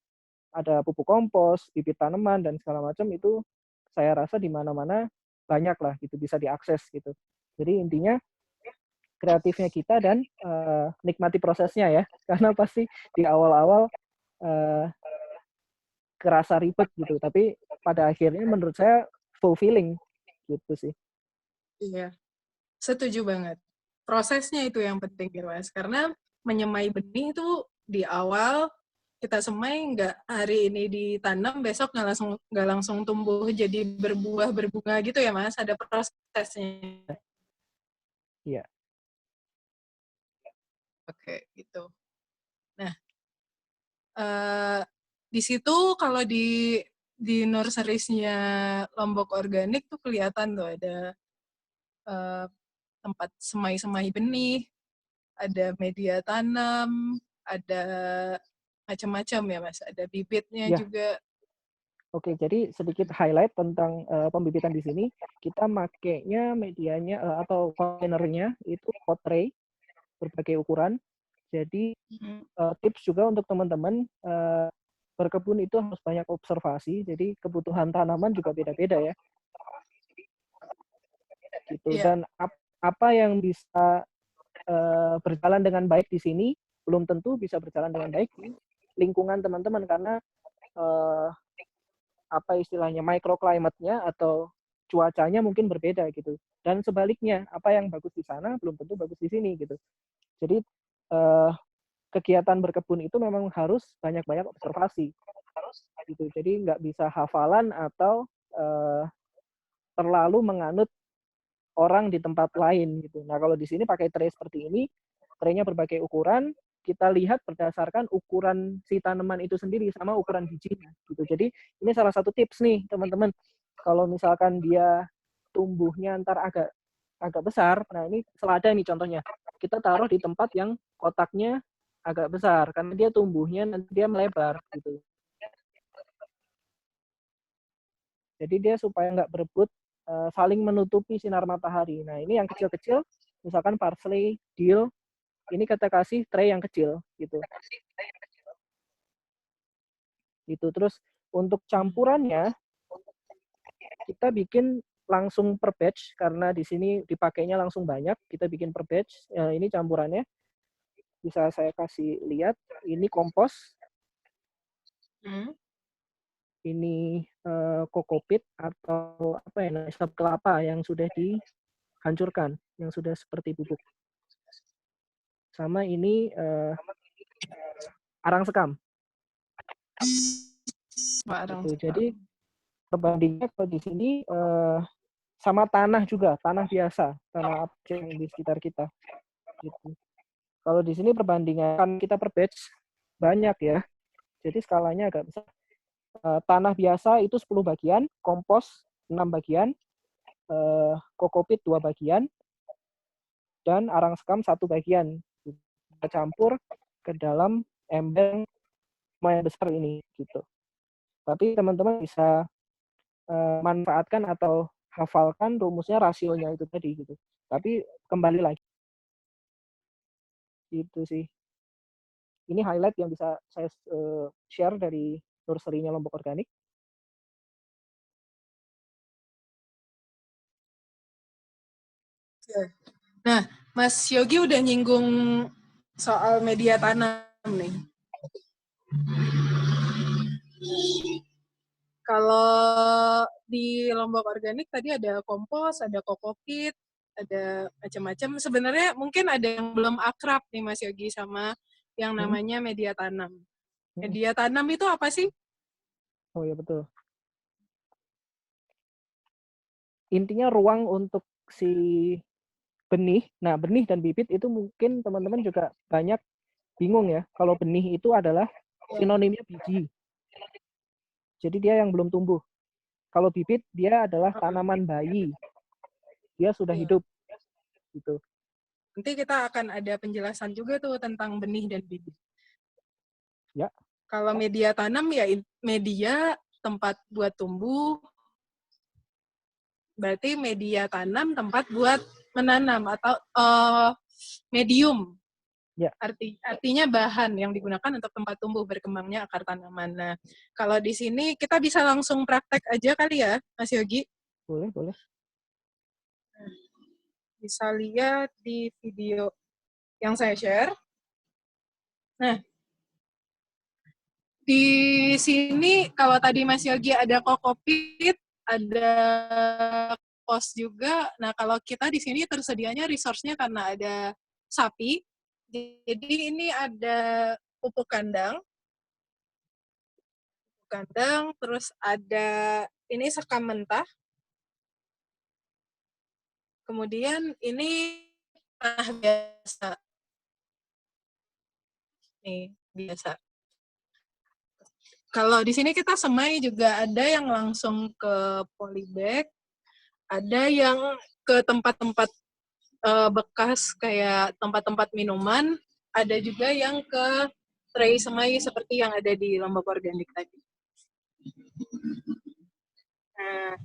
Speaker 4: Ada pupuk kompos, bibit tanaman, dan segala macam itu saya rasa di mana-mana banyak lah gitu, bisa diakses gitu. Jadi intinya kreatifnya kita dan nikmati prosesnya ya, karena pasti di awal-awal kerasa ribet gitu, tapi pada akhirnya menurut saya fulfilling gitu sih.
Speaker 3: Iya, setuju banget. Prosesnya itu yang penting ya Mas, karena menyemai benih itu di awal kita semai, nggak hari ini ditanam, besok nggak langsung tumbuh jadi berbuah berbunga gitu ya Mas, ada prosesnya.
Speaker 4: Iya.
Speaker 3: Oke, gitu. Nah, di situ kalau di nurseries-nya Lombok Organik tuh kelihatan tuh ada tempat semai-semai benih, ada media tanam, ada macam-macam ya Mas, ada bibitnya
Speaker 4: Ya.
Speaker 3: juga.
Speaker 4: Oke, jadi sedikit highlight tentang pembibitan di sini. Kita makainya medianya atau kontainernya itu pot tray berbagai ukuran. Jadi tips juga untuk teman-teman berkebun itu harus banyak observasi. Jadi kebutuhan tanaman juga beda-beda ya. Gitu.
Speaker 3: Yeah.
Speaker 4: Dan apa yang bisa berjalan dengan baik di sini belum tentu bisa berjalan dengan baik di lingkungan teman-teman, karena apa istilahnya microclimate-nya atau cuacanya mungkin berbeda gitu. Dan sebaliknya, apa yang bagus di sana belum tentu bagus di sini gitu. Jadi kegiatan berkebun itu memang harus banyak-banyak observasi gitu. Jadi nggak bisa hafalan atau terlalu menganut orang di tempat lain gitu. Nah, kalau di sini pakai tray seperti ini, traynya berbagai ukuran, kita lihat berdasarkan ukuran si tanaman itu sendiri sama ukuran bijinya gitu. Jadi ini salah satu tips nih teman-teman. Kalau misalkan dia tumbuhnya ntar agak besar, nah ini selada nih contohnya. Kita taruh di tempat yang kotaknya agak besar karena dia tumbuhnya nanti dia melebar gitu. Jadi dia supaya nggak berebut saling menutupi sinar matahari. Nah ini yang kecil-kecil, misalkan parsley, dill, ini kita kasih tray yang kecil gitu. Gitu. Terus untuk campurannya kita bikin langsung per batch karena di sini dipakainya langsung banyak. Kita bikin per batch. Ini campurannya. Bisa saya kasih lihat. Ini kompos. Ini kokopit atau apa ya, sap kelapa yang sudah dihancurkan, yang sudah seperti bubuk. Sama ini arang sekam. Gitu. Jadi perbandingannya kalau di sini sama tanah juga, tanah biasa, tanah yang di sekitar kita. Gitu. Kalau di sini perbandingan kan kita per batch banyak ya, jadi skalanya agak besar. Tanah biasa itu 10 bagian, kompos 6 bagian, kokopit 2 bagian, dan arang sekam 1 bagian. Kita campur ke dalam ember lumayan besar ini gitu. Tapi teman-teman bisa manfaatkan atau hafalkan rumusnya, rasionya itu tadi gitu. Tapi kembali lagi itu sih. Ini highlight yang bisa saya share dari nursery-nya Lombok Organik.
Speaker 3: Nah, Mas Yogi udah nyinggung soal media tanam nih. Kalau di Lombok Organik tadi ada kompos, ada kokopit, ada macam-macam. Sebenarnya mungkin ada yang belum akrab nih Mas Yogi sama yang namanya media tanam. Media tanam itu apa sih?
Speaker 4: Oh ya betul. Intinya ruang untuk si benih. Nah, benih dan bibit itu mungkin teman-teman juga banyak bingung ya. Kalau benih itu adalah sinonimnya biji. Jadi dia yang belum tumbuh. Kalau bibit dia adalah tanaman bayi. Dia sudah hidup. Gitu.
Speaker 3: Nanti kita akan ada penjelasan juga tuh tentang benih dan bibit.
Speaker 4: Ya.
Speaker 3: Kalau media tanam ya media tempat buat tumbuh. Berarti media tanam tempat buat menanam atau medium.
Speaker 4: Ya.
Speaker 3: Artinya bahan yang digunakan untuk tempat tumbuh berkembangnya akar tanaman. Nah, kalau di sini kita bisa langsung praktek aja kali ya, Mas Yogi?
Speaker 4: Boleh, boleh.
Speaker 3: Bisa lihat di video yang saya share. Nah, di sini kalau tadi Mas Yogi ada kokopit, ada kos juga. Nah, kalau kita di sini tersedianya resource-nya karena ada sapi. Jadi ini ada pupuk kandang, terus ada ini sekam mentah. Kemudian ini tanah biasa. Nih, biasa. Kalau di sini kita semai juga ada yang langsung ke polybag, ada yang ke tempat-tempat bekas kayak tempat-tempat minuman, ada juga yang ke tray semai seperti yang ada di Lombok Organik tadi. Nah,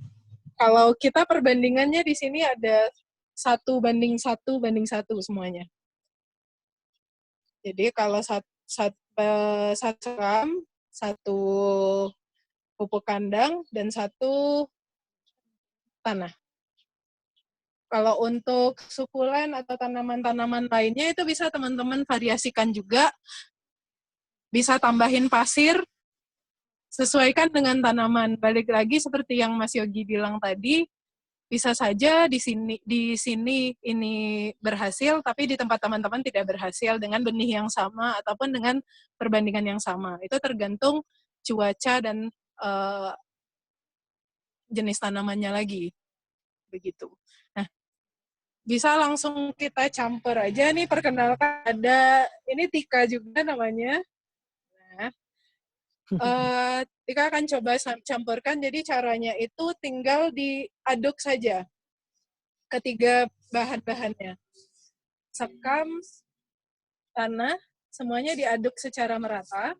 Speaker 3: kalau kita perbandingannya di sini ada 1:1 semuanya. Jadi kalau satu gram, 1 pupuk kandang, dan 1 tanah. Kalau untuk sukulen atau tanaman-tanaman lainnya itu bisa teman-teman variasikan juga. Bisa tambahin pasir, sesuaikan dengan tanaman. Balik lagi seperti yang Mas Yogi bilang tadi, bisa saja di sini ini berhasil, tapi di tempat teman-teman tidak berhasil dengan benih yang sama ataupun dengan perbandingan yang sama. Itu tergantung cuaca dan jenis tanamannya lagi. Begitu. Nah, bisa langsung kita campur aja nih, perkenalkan ada ini Tika juga namanya. Nah, Tika akan coba campurkan, jadi caranya itu tinggal diaduk saja ketiga bahan-bahannya. Sekam, tanah, semuanya diaduk secara merata.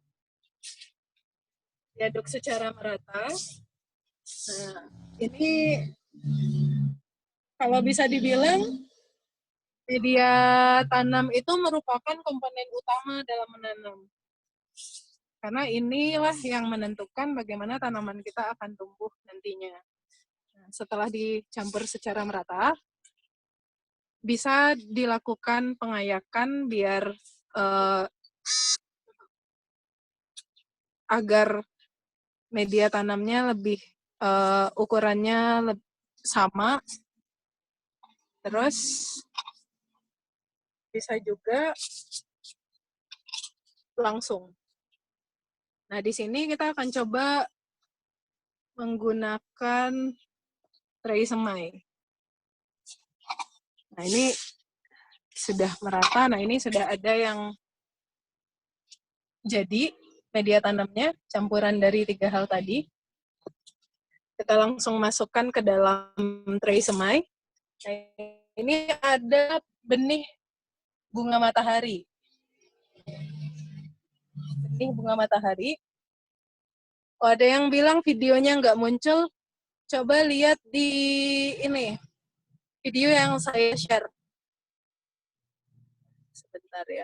Speaker 3: Nah, ini kalau bisa dibilang media tanam itu merupakan komponen utama dalam menanam. Karena inilah yang menentukan bagaimana tanaman kita akan tumbuh nantinya. Nah, setelah dicampur secara merata, bisa dilakukan pengayakan biar agar media tanamnya lebih ukurannya sama. Terus bisa juga langsung. Nah, di sini kita akan coba menggunakan tray semai. Nah, ini sudah merata. Nah, ini sudah ada yang jadi media tanamnya, campuran dari 3 hal tadi. Kita langsung masukkan ke dalam tray semai. Nah, ini ada benih bunga matahari. Benih bunga matahari. Oh, ada yang bilang videonya nggak muncul. coba lihat di ini video yang saya share. Sebentar ya.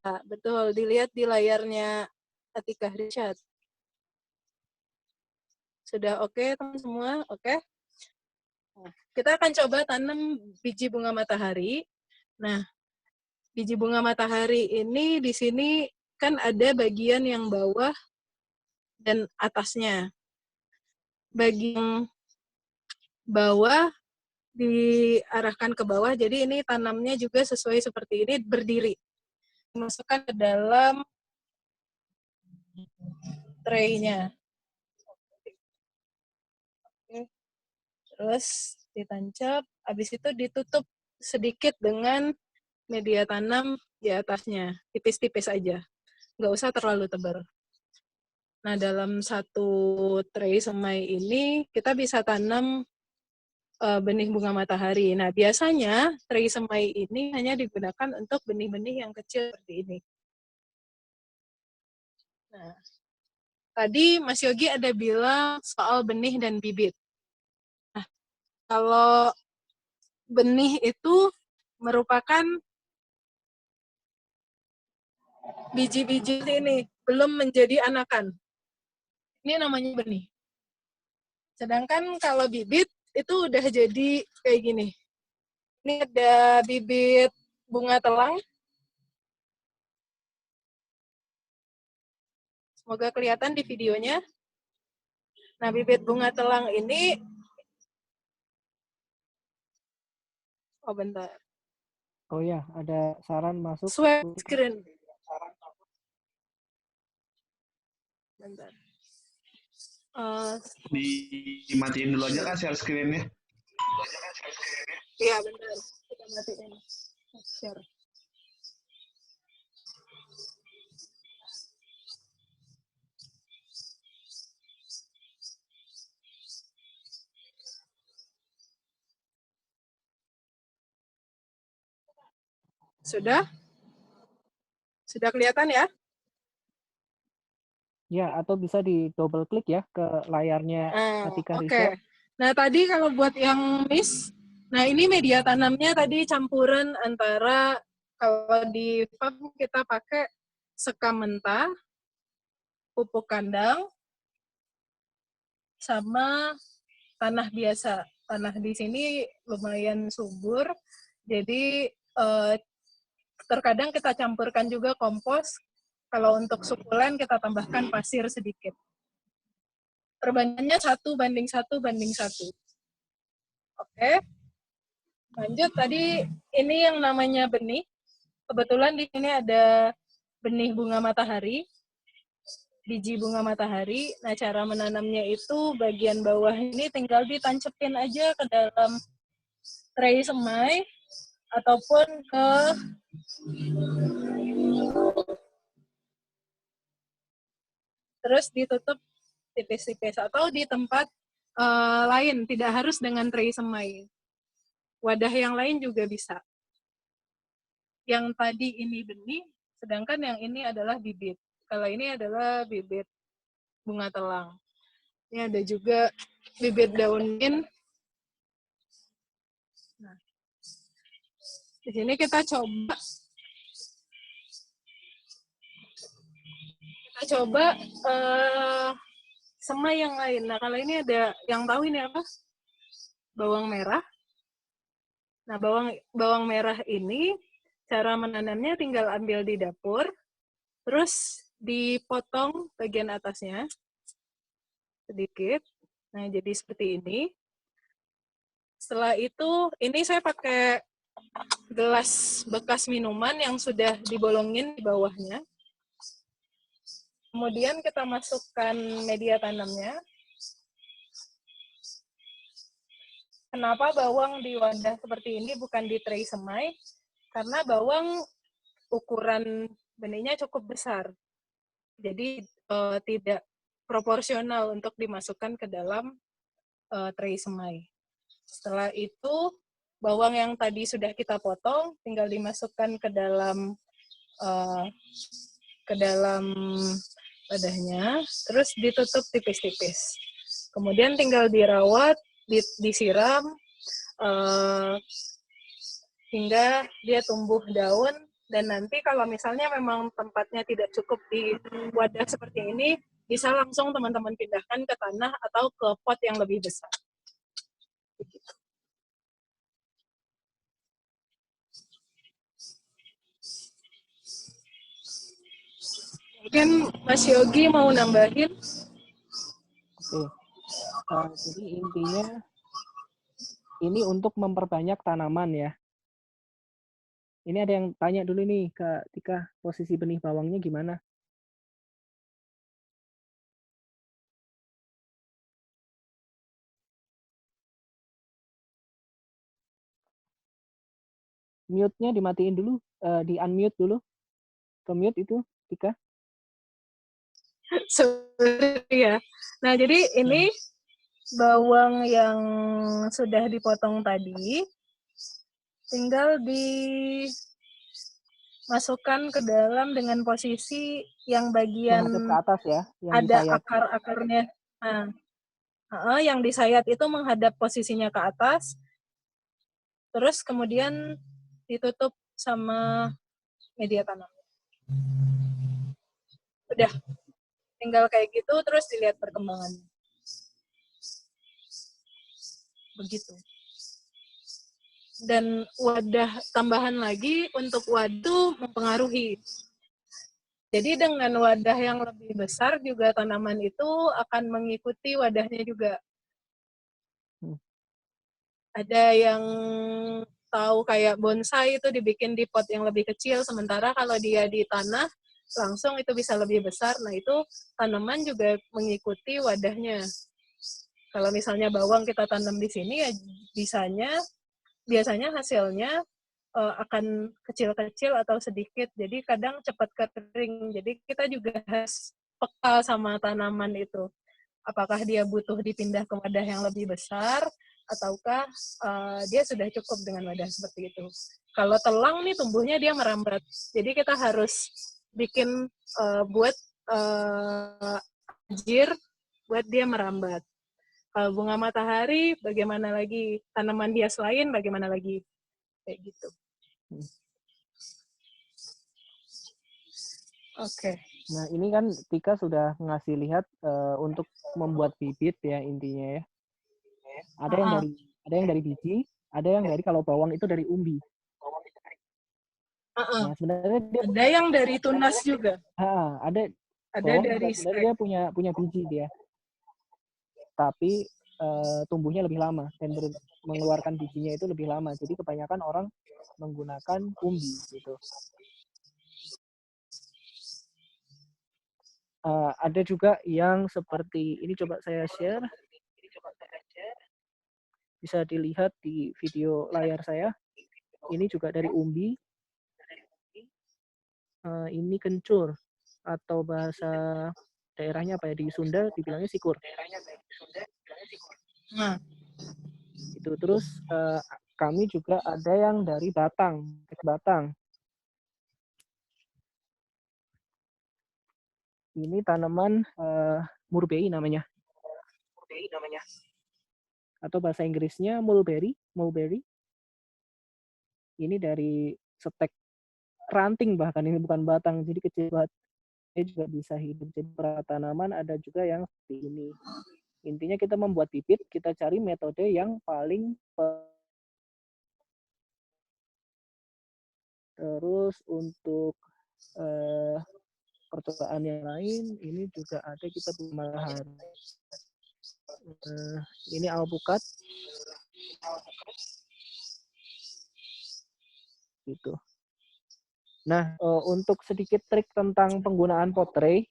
Speaker 3: Ya, betul, dilihat di layarnya Atikah Rishad. Sudah oke, teman semua? Oke? Nah, kita akan coba tanam biji bunga matahari. Nah, biji bunga matahari ini di sini kan ada bagian yang bawah dan atasnya. Bagian bawah diarahkan ke bawah, jadi ini tanamnya juga sesuai seperti ini, berdiri. Masukkan ke dalam tray-nya. Oke. Terus ditancap, habis itu ditutup sedikit dengan media tanam di atasnya, tipis-tipis aja, nggak usah terlalu tebal. Nah, dalam satu tray semai ini, kita bisa tanam benih bunga matahari. Nah, biasanya tray semai ini hanya digunakan untuk benih-benih yang kecil seperti ini. Nah, tadi Mas Yogi ada bilang soal benih dan bibit. Nah, kalau benih itu merupakan biji-biji ini, belum menjadi anakan. Ini namanya benih. Sedangkan kalau bibit, itu udah jadi kayak gini. Ini ada bibit bunga telang. Semoga kelihatan di videonya. Nah, bibit bunga telang ini, oh bentar.
Speaker 4: Oh ya, ada saran masuk.
Speaker 3: Swap screen. Bentar.
Speaker 1: Dimatiin dulu aja kan share screen-nya.
Speaker 3: Iya, bentar. Kita matiin. Share. Sudah? Sudah kelihatan ya?
Speaker 4: Ya, atau bisa di double klik ya ke layarnya Atikah Rishad.
Speaker 3: Nah, tadi kalau buat yang miss, nah ini media tanamnya tadi campuran antara, kalau di farm kita pakai sekam mentah, pupuk kandang, sama tanah biasa. Tanah di sini lumayan subur, jadi terkadang kita campurkan juga kompos. Kalau untuk sukulen kita tambahkan pasir sedikit. Perbandingannya 1:1:1. Oke. Lanjut, tadi ini yang namanya benih. Kebetulan di sini ada benih bunga matahari, biji bunga matahari. Nah, cara menanamnya itu bagian bawah ini tinggal ditancepin aja ke dalam tray semai ataupun ke terus ditutup tipis-tipis, atau di tempat lain, tidak harus dengan tray semai. Wadah yang lain juga bisa. Yang tadi ini benih, sedangkan yang ini adalah bibit. Kalau ini adalah bibit bunga telang. Ini ada juga bibit daun mint. Nah, di sini kita coba semai yang lain. Nah, kalau ini ada yang tahu ini apa? Bawang merah. Nah, bawang merah ini cara menanamnya tinggal ambil di dapur, terus dipotong bagian atasnya sedikit. Nah, jadi seperti ini. Setelah itu, ini saya pakai gelas bekas minuman yang sudah dibolongin di bawahnya. Kemudian kita masukkan media tanamnya. Kenapa bawang di wadah seperti ini bukan di tray semai? Karena bawang ukuran benihnya cukup besar. Jadi tidak proporsional untuk dimasukkan ke dalam tray semai. Setelah itu, bawang yang tadi sudah kita potong tinggal dimasukkan ke dalam ke dalam wadahnya, terus ditutup tipis-tipis. Kemudian tinggal dirawat, disiram, hingga dia tumbuh daun. Dan nanti kalau misalnya memang tempatnya tidak cukup di wadah seperti ini, bisa langsung teman-teman pindahkan ke tanah atau ke pot yang lebih besar. Mungkin Mas Yogi mau nambahin?
Speaker 4: Oke. Jadi intinya ini untuk memperbanyak tanaman ya. Ini ada yang tanya dulu nih, Kak Tika, posisi benih bawangnya gimana? Mute-nya dimatiin dulu, di-unmute dulu. Ke-mute itu, Tika.
Speaker 3: Sorry ya. Nah, jadi ini bawang yang sudah dipotong tadi, tinggal dimasukkan ke dalam dengan posisi yang bagian
Speaker 4: menghadap ke atas ya, yang
Speaker 3: ada
Speaker 4: disayat.
Speaker 3: akar-akarnya. Nah, yang disayat itu menghadap posisinya ke atas, terus kemudian ditutup sama media tanam. Udah, tinggal kayak gitu, terus dilihat perkembangannya. Begitu. Dan wadah tambahan lagi untuk wadah mempengaruhi. Jadi dengan wadah yang lebih besar juga tanaman itu akan mengikuti wadahnya juga. Ada yang tahu kayak bonsai itu dibikin di pot yang lebih kecil, sementara kalau dia di tanah langsung itu bisa lebih besar. Nah itu tanaman juga mengikuti wadahnya. Kalau misalnya bawang kita tanam di sini ya biasanya hasilnya akan kecil-kecil atau sedikit, jadi kadang cepat kering. Jadi kita juga harus peka sama tanaman itu. Apakah dia butuh dipindah ke wadah yang lebih besar, ataukah dia sudah cukup dengan wadah seperti itu. Kalau telang nih tumbuhnya dia merambat, jadi kita harus bikin buat anjir buat dia merambat. Kalau bunga matahari, bagaimana lagi? Tanaman hias lain, bagaimana lagi? Kayak gitu. Oke.
Speaker 4: Nah, ini kan Tika sudah ngasih lihat untuk membuat bibit ya intinya ya. Ada yang dari biji, ada yang dari kalau bawang itu dari umbi. Nah, sebenarnya
Speaker 3: ada yang dari tunas juga.
Speaker 4: Ada bawang dari sebenarnya dia punya biji dia. Tapi tumbuhnya lebih lama dan mengeluarkan bijinya itu lebih lama. Jadi kebanyakan orang menggunakan umbi gitu. Ada juga yang seperti ini, coba saya share. Bisa dilihat di video layar saya. Ini juga dari umbi. Ini kencur atau bahasa daerahnya apa ya, di Sunda dibilangnya sikur.
Speaker 3: Nah,
Speaker 4: itu terus kami juga ada yang dari batang. Ini tanaman murbei namanya. Atau bahasa Inggrisnya mulberry. Ini dari stek ranting, bahkan ini bukan batang, jadi kecil banget. Dia juga bisa hidup. Jadi tanaman ada juga yang seperti ini. Intinya kita membuat bibit, kita cari metode yang paling. Terus untuk percobaan yang lain, ini juga ada kita pemalahan. Ini alpukat. Gitu. Nah, untuk sedikit trik tentang penggunaan pot tray,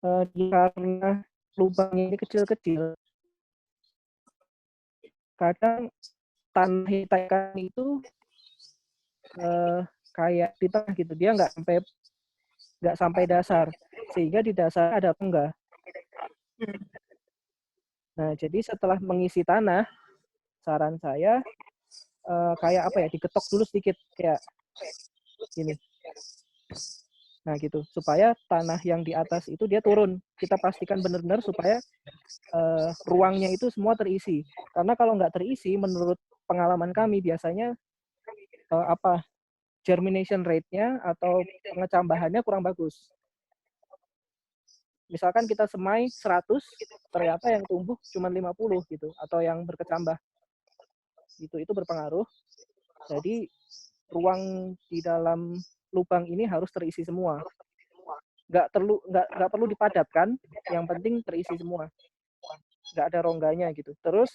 Speaker 4: karena lubangnya ini kecil-kecil, kadang tanah hitakan itu kayak di tengah gitu, dia nggak sampai dasar, sehingga di dasar ada rongga. Nah, jadi setelah mengisi tanah, saran saya kayak apa ya, digetok dulu sedikit kayak gini. Nah gitu, supaya tanah yang di atas itu dia turun. Kita pastikan benar-benar supaya ruangnya itu semua terisi. Karena kalau nggak terisi, menurut pengalaman kami biasanya germination rate-nya atau pengecambahannya kurang bagus. Misalkan kita semai 100, ternyata yang tumbuh cuma 50 gitu, atau yang berkecambah. Itu berpengaruh. Jadi ruang di dalam lubang ini harus terisi semua. Nggak perlu dipadatkan, yang penting terisi semua. Nggak ada rongganya gitu. Terus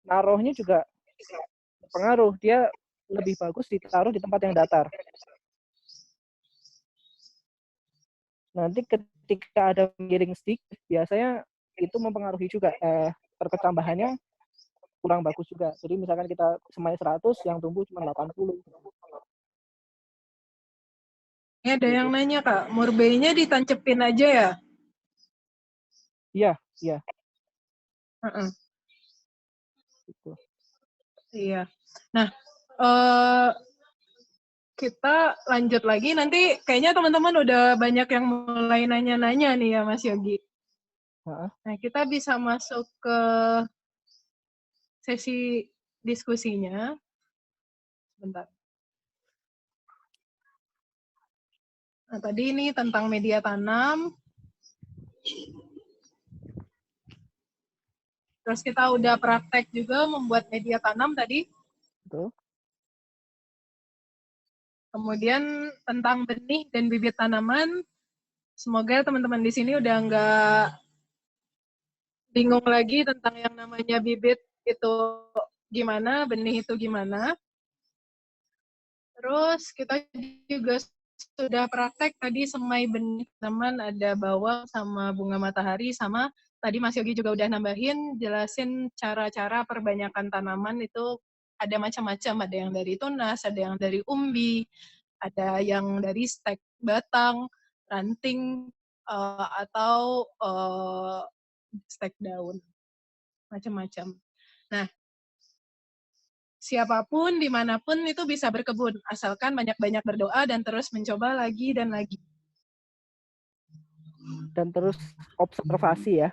Speaker 4: naruhnya juga berpengaruh. Dia lebih bagus ditaruh di tempat yang datar. Nanti ketika ada miring stick, biasanya itu mempengaruhi juga perkecambahannya kurang bagus juga. Jadi misalkan kita semai 100, yang tumbuh cuma 80.
Speaker 3: Ini ada yang nanya, Kak, murbeinya ditancepin aja ya?
Speaker 4: Iya, iya.
Speaker 3: Gitu. Iya. Nah, kita lanjut lagi. Nanti kayaknya teman-teman udah banyak yang mulai nanya-nanya nih ya, Mas Yogi. Nah, kita bisa masuk ke sesi diskusinya. Bentar. Nah, tadi ini tentang media tanam. Terus kita udah praktek juga membuat media tanam tadi.
Speaker 4: Betul.
Speaker 3: Kemudian tentang benih dan bibit tanaman. Semoga teman-teman di sini udah nggak bingung lagi tentang yang namanya bibit itu gimana, benih itu gimana. Terus kita juga sudah praktek tadi semai benih tanaman, ada bawang sama bunga matahari, sama tadi Mas Yogi juga udah nambahin, jelasin cara-cara perbanyakan tanaman itu ada macam-macam, ada yang dari tunas, ada yang dari umbi, ada yang dari stek batang, ranting, atau stek daun, macam-macam. Nah, siapapun, dimanapun itu bisa berkebun, asalkan banyak-banyak berdoa dan terus mencoba lagi dan lagi.
Speaker 4: Dan terus observasi ya.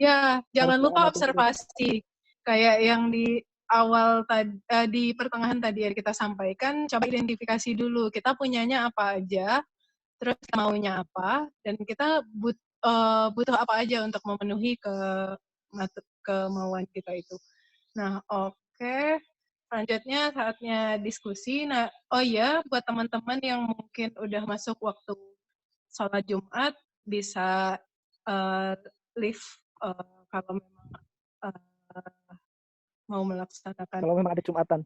Speaker 3: Ya, jangan lupa observasi. Kayak yang di awal tadi, di pertengahan tadi kita sampaikan, coba identifikasi dulu kita punyanya apa aja, terus maunya apa, dan kita butuh apa aja untuk memenuhi kemauan kita itu. Nah, oke. Selanjutnya saatnya diskusi. Nah, oh iya, buat teman-teman yang mungkin udah masuk waktu sholat Jumat, bisa live kalau memang mau melaksanakan
Speaker 4: kalau memang ada Jumatan.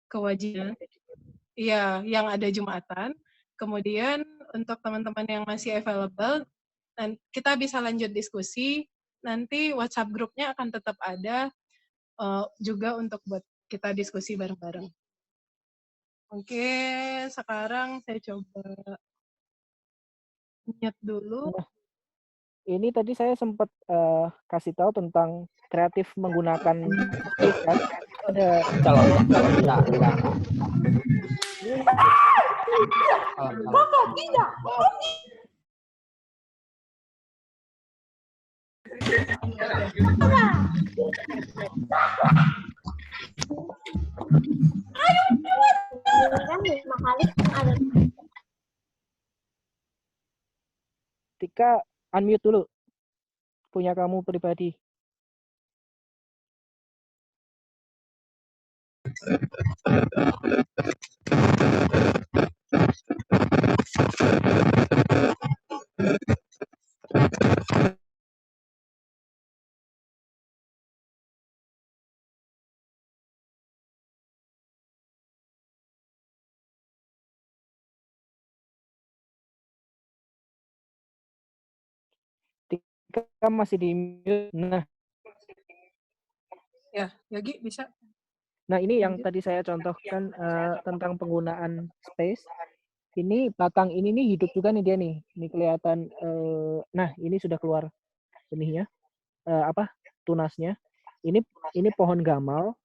Speaker 3: Kewajiban. Iya, yang ada Jumatan. Kemudian untuk teman-teman yang masih available, dan kita bisa lanjut diskusi. Nanti WhatsApp grupnya akan tetap ada juga untuk buat kita diskusi bareng-bareng. Oke, sekarang saya coba mute dulu.
Speaker 4: Nah, ini tadi saya sempat kasih tahu tentang kreatif menggunakan space kan. Ada
Speaker 6: enggak. Tidak.
Speaker 4: Tika, unmute dulu. Punya kamu pribadi. Tika masih di mute. Nah.
Speaker 3: Ya, Yogi bisa.
Speaker 4: Nah, ini yang tadi saya contohkan tentang penggunaan space. Ini batang ini nih hidup juga nih dia nih. Ini kelihatan, nah ini sudah keluar benihnya, tunasnya. Ini pohon gamal.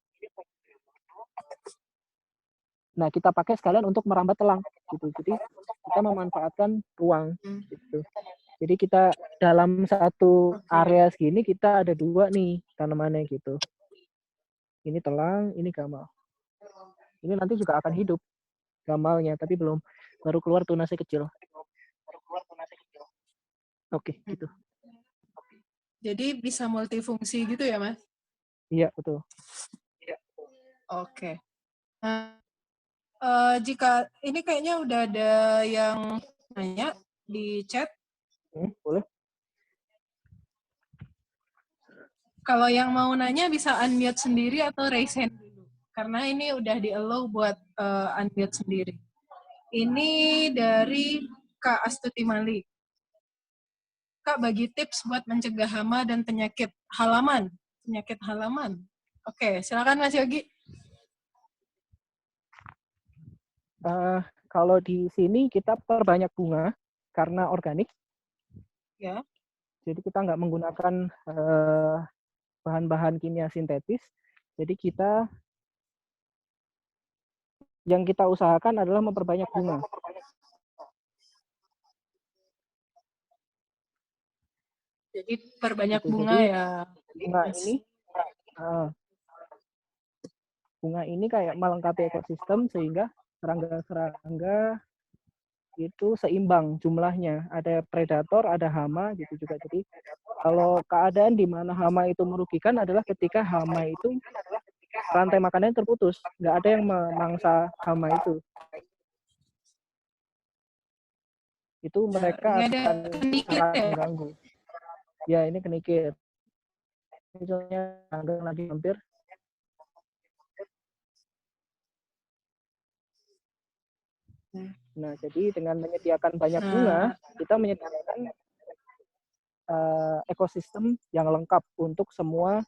Speaker 4: Nah, kita pakai sekalian untuk merambat telang gitu. Jadi kita memanfaatkan ruang gitu. Jadi kita dalam satu area segini kita ada 2 nih tanamannya gitu. Ini telang, ini gamal. Ini nanti juga akan hidup gamalnya, tapi baru keluar tunasnya kecil. Oke, gitu.
Speaker 3: Jadi bisa multifungsi gitu ya, Mas?
Speaker 4: Iya, betul.
Speaker 3: Oke. Nah, jika ini kayaknya udah ada yang nanya di chat.
Speaker 4: Boleh.
Speaker 3: Kalau yang mau nanya bisa unmute sendiri atau raise hand dulu. Karena ini udah di-allow buat unmute sendiri. Ini dari Kak Astuti Malik. Kak, bagi tips buat mencegah hama dan penyakit halaman. Penyakit halaman. Oke, silakan Mas Yogi.
Speaker 4: Kalau di sini kita perbanyak bunga karena organik.
Speaker 3: Ya.
Speaker 4: Jadi kita nggak menggunakan bahan-bahan kimia sintetis. Jadi yang kita usahakan adalah memperbanyak bunga.
Speaker 3: Jadi perbanyak
Speaker 4: gitu.
Speaker 3: bunga
Speaker 4: Jadi,
Speaker 3: ya.
Speaker 4: Bunga ini kayak melengkapi ekosistem sehingga serangga-serangga itu seimbang jumlahnya. Ada predator, ada hama gitu juga. Jadi kalau keadaan di mana hama itu merugikan adalah ketika hama itu rantai makanannya terputus, nggak ada yang memangsa hama itu. Itu mereka akan sangat mengganggu. Ya, ini kenikir. Misalnya serangga lagi hampir. Nah, jadi dengan menyediakan banyak bunga, kita menyediakan ekosistem yang lengkap untuk semua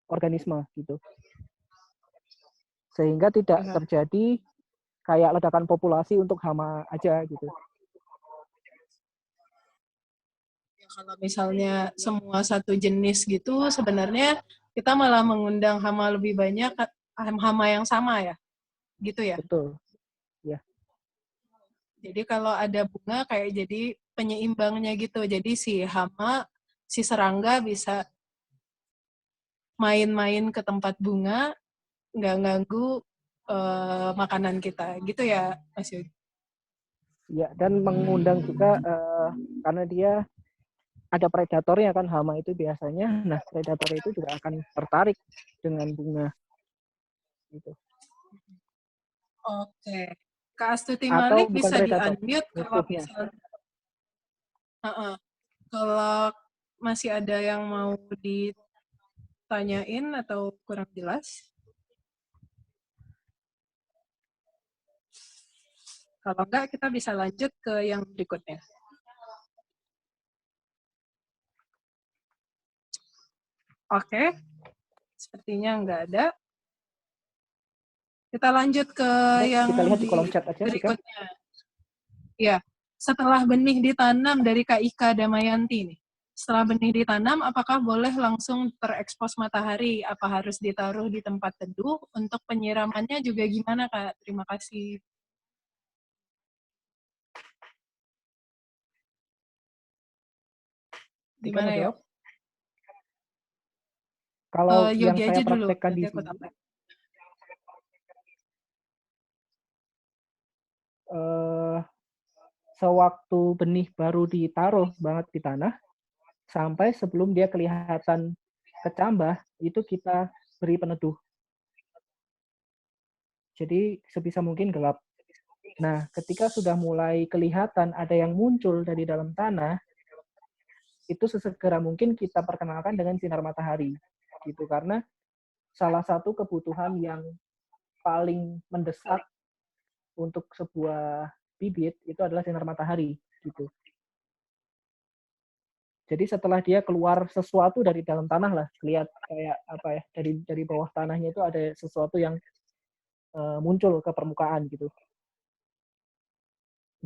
Speaker 4: organisme gitu. Sehingga tidak terjadi kayak ledakan populasi untuk hama aja gitu.
Speaker 3: Ya, kalau misalnya semua satu jenis gitu, sebenarnya kita malah mengundang hama lebih banyak, hama yang sama ya? Gitu ya?
Speaker 4: Betul. Ya.
Speaker 3: Jadi kalau ada bunga kayak jadi penyeimbangnya gitu. Jadi si hama, si serangga bisa main-main ke tempat bunga, nggak ganggu makanan kita. Gitu ya, Mas Yogi?
Speaker 4: Ya, dan mengundang juga karena dia ada predatornya kan, hama itu biasanya. Nah, predator itu juga akan tertarik dengan bunga. Gitu.
Speaker 3: Oke. Kak Astuti Malik bisa di-unmute kalau misalnya. Kalau masih ada yang mau ditanyain atau kurang jelas. Kalau enggak, kita bisa lanjut ke yang berikutnya. Oke. Sepertinya enggak ada. Kita lanjut ke yang
Speaker 4: kita lihat di kolom chat aja,
Speaker 3: berikutnya. Ya, setelah benih ditanam dari Kak Ika Damayanti nih. Setelah benih ditanam, apakah boleh langsung terekspos matahari? Apa harus ditaruh di tempat teduh? Untuk penyiramannya juga gimana, Kak? Terima kasih. Gimana ya?
Speaker 4: Kalau yang saya praktekkan di sini, sewaktu benih baru ditaruh banget di tanah, sampai sebelum dia kelihatan kecambah, itu kita beri peneduh. Jadi sebisa mungkin gelap. Nah, ketika sudah mulai kelihatan ada yang muncul dari dalam tanah, itu sesegera mungkin kita perkenalkan dengan sinar matahari. Gitu, karena salah satu kebutuhan yang paling mendesak untuk sebuah bibit itu adalah sinar matahari. Gitu. Jadi setelah dia keluar sesuatu dari dalam tanah lah, lihat kayak apa ya, dari bawah tanahnya itu ada sesuatu yang muncul ke permukaan gitu.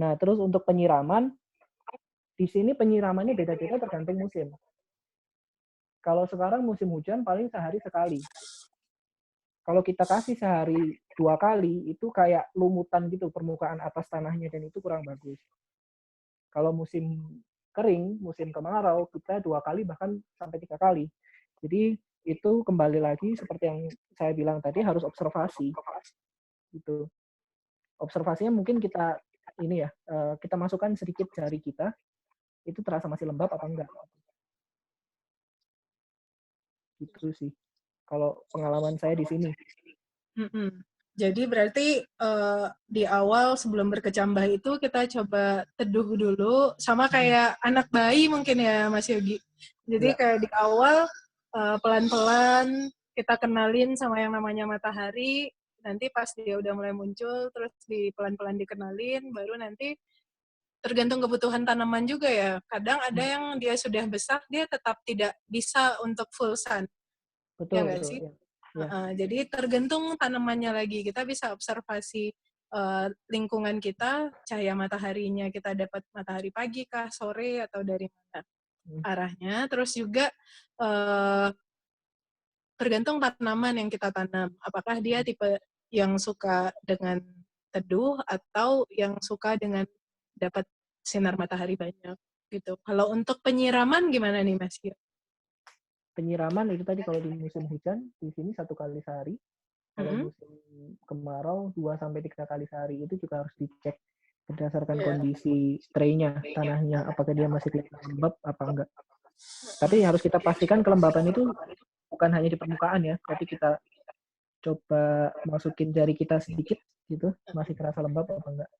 Speaker 4: Nah, terus untuk penyiraman, di sini penyiramannya beda-beda tergantung musim. Kalau sekarang musim hujan paling sehari sekali. Kalau kita kasih sehari 2 kali, itu kayak lumutan gitu permukaan atas tanahnya, dan itu kurang bagus. Kalau musim kering, musim kemarau, kita 2 kali bahkan sampai 3 kali. Jadi itu kembali lagi seperti yang saya bilang tadi, harus observasi. Gitu. Observasinya mungkin kita ini ya, kita masukkan sedikit jari kita, itu terasa masih lembab apa enggak. Gitu sih. Kalau pengalaman saya di sini.
Speaker 3: Jadi berarti di awal sebelum berkecambah itu kita coba teduh dulu, sama kayak anak bayi mungkin ya Mas Yogi. Jadi kayak di awal pelan-pelan kita kenalin sama yang namanya matahari, nanti pas dia udah mulai muncul, terus pelan-pelan dikenalin, baru nanti tergantung kebutuhan tanaman juga ya. Kadang ada yang dia sudah besar, dia tetap tidak bisa untuk full sun.
Speaker 4: Betul,
Speaker 3: Ya nggak
Speaker 4: betul.
Speaker 3: sih?
Speaker 4: Ya.
Speaker 3: Jadi tergantung tanamannya lagi. Kita bisa observasi lingkungan kita, cahaya mataharinya kita dapat matahari pagi kah, sore, atau dari mana arahnya. Terus juga tergantung tanaman yang kita tanam. Apakah dia tipe yang suka dengan teduh atau yang suka dengan dapat sinar matahari banyak gitu. Kalau untuk penyiraman gimana nih Mas?
Speaker 4: Penyiraman itu tadi kalau di musim hujan di sini 1 kali sehari. Kalau musim kemarau 2-3 kali sehari. Itu juga harus dicek berdasarkan kondisi tray-nya, tanahnya, apakah dia masih lembab apa enggak. Tapi harus kita pastikan kelembaban itu bukan hanya di permukaan ya, tapi kita coba masukin jari kita sedikit gitu, masih terasa lembab apa enggak.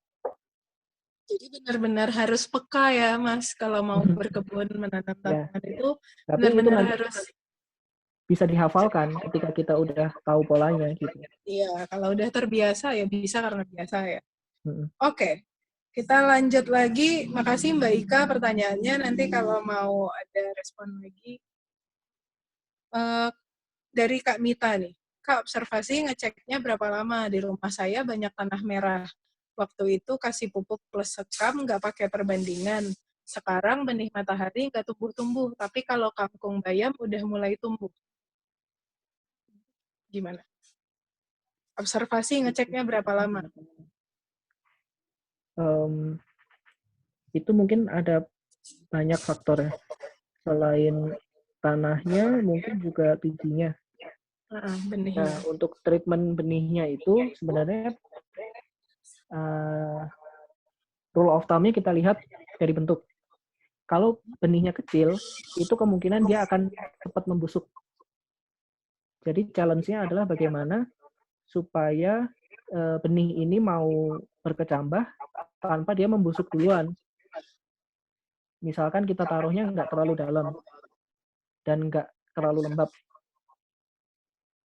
Speaker 3: Jadi benar-benar harus peka ya Mas, kalau mau berkebun menanam tanaman itu benar-benar harus
Speaker 4: bisa dihafalkan ketika kita udah tahu polanya gitu.
Speaker 3: Iya, kalau udah terbiasa ya bisa karena biasa ya. Oke, kita lanjut lagi. Makasih Mbak Ika pertanyaannya. Nanti kalau mau ada respon lagi dari Kak Mita nih. Kak, observasi ngeceknya berapa lama? Di rumah saya banyak tanah merah. Waktu itu kasih pupuk plus sekam, nggak pakai perbandingan. Sekarang benih matahari nggak tumbuh-tumbuh, tapi kalau kangkung bayam udah mulai tumbuh. Gimana? Observasi ngeceknya berapa lama?
Speaker 4: Itu mungkin ada banyak faktor ya. Selain tanahnya, mungkin juga bijinya.
Speaker 3: Benihnya.
Speaker 4: Nah, untuk treatment benihnya itu sebenarnya rule of thumb-nya kita lihat dari bentuk. Kalau benihnya kecil, itu kemungkinan dia akan cepat membusuk. Jadi challenge-nya adalah bagaimana supaya benih ini mau berkecambah tanpa dia membusuk duluan. Misalkan kita taruhnya nggak terlalu dalam dan nggak terlalu lembab.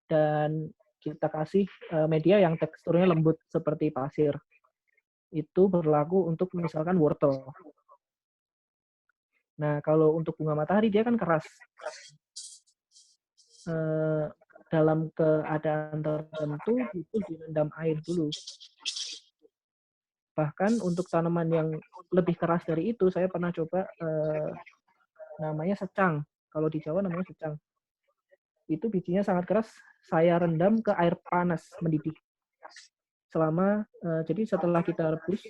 Speaker 4: Dan kita kasih media yang teksturnya lembut seperti pasir. Itu berlaku untuk misalkan wortel. Nah, kalau untuk bunga matahari dia kan keras. Dalam keadaan tertentu itu direndam air dulu. Bahkan untuk tanaman yang lebih keras dari itu, saya pernah coba namanya secang. Kalau di Jawa namanya secang. Itu bijinya sangat keras, saya rendam ke air panas mendidih. Jadi setelah kita rebus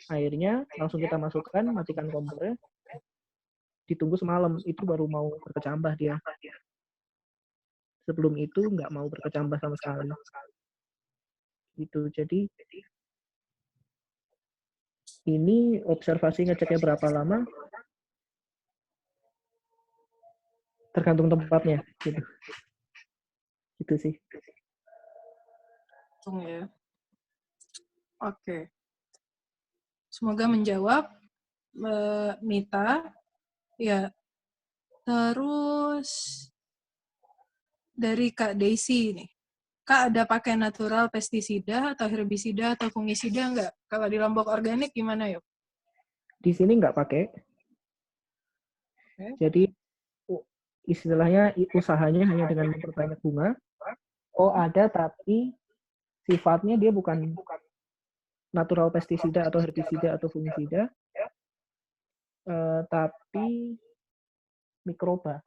Speaker 4: airnya, langsung kita masukkan, matikan kompornya, ditunggu semalam, itu baru mau berkecambah dia. Sebelum itu nggak mau berkecambah sama sekali. Gitu. Jadi ini observasi ngeceknya berapa lama, tergantung tempatnya. Gitu sih.
Speaker 3: Ya. Oke. Semoga menjawab, Mita. Ya. Terus dari Kak Daisy nih. Kak, ada pakai natural pestisida atau herbisida atau fungisida nggak? Kalau di Lombok organik gimana yuk?
Speaker 4: Di sini nggak pakai. Jadi istilahnya usahanya hanya dengan memperbanyak bunga. Oh ada, tapi sifatnya dia bukan natural pestisida atau herbisida atau fungisida, tapi mikroba.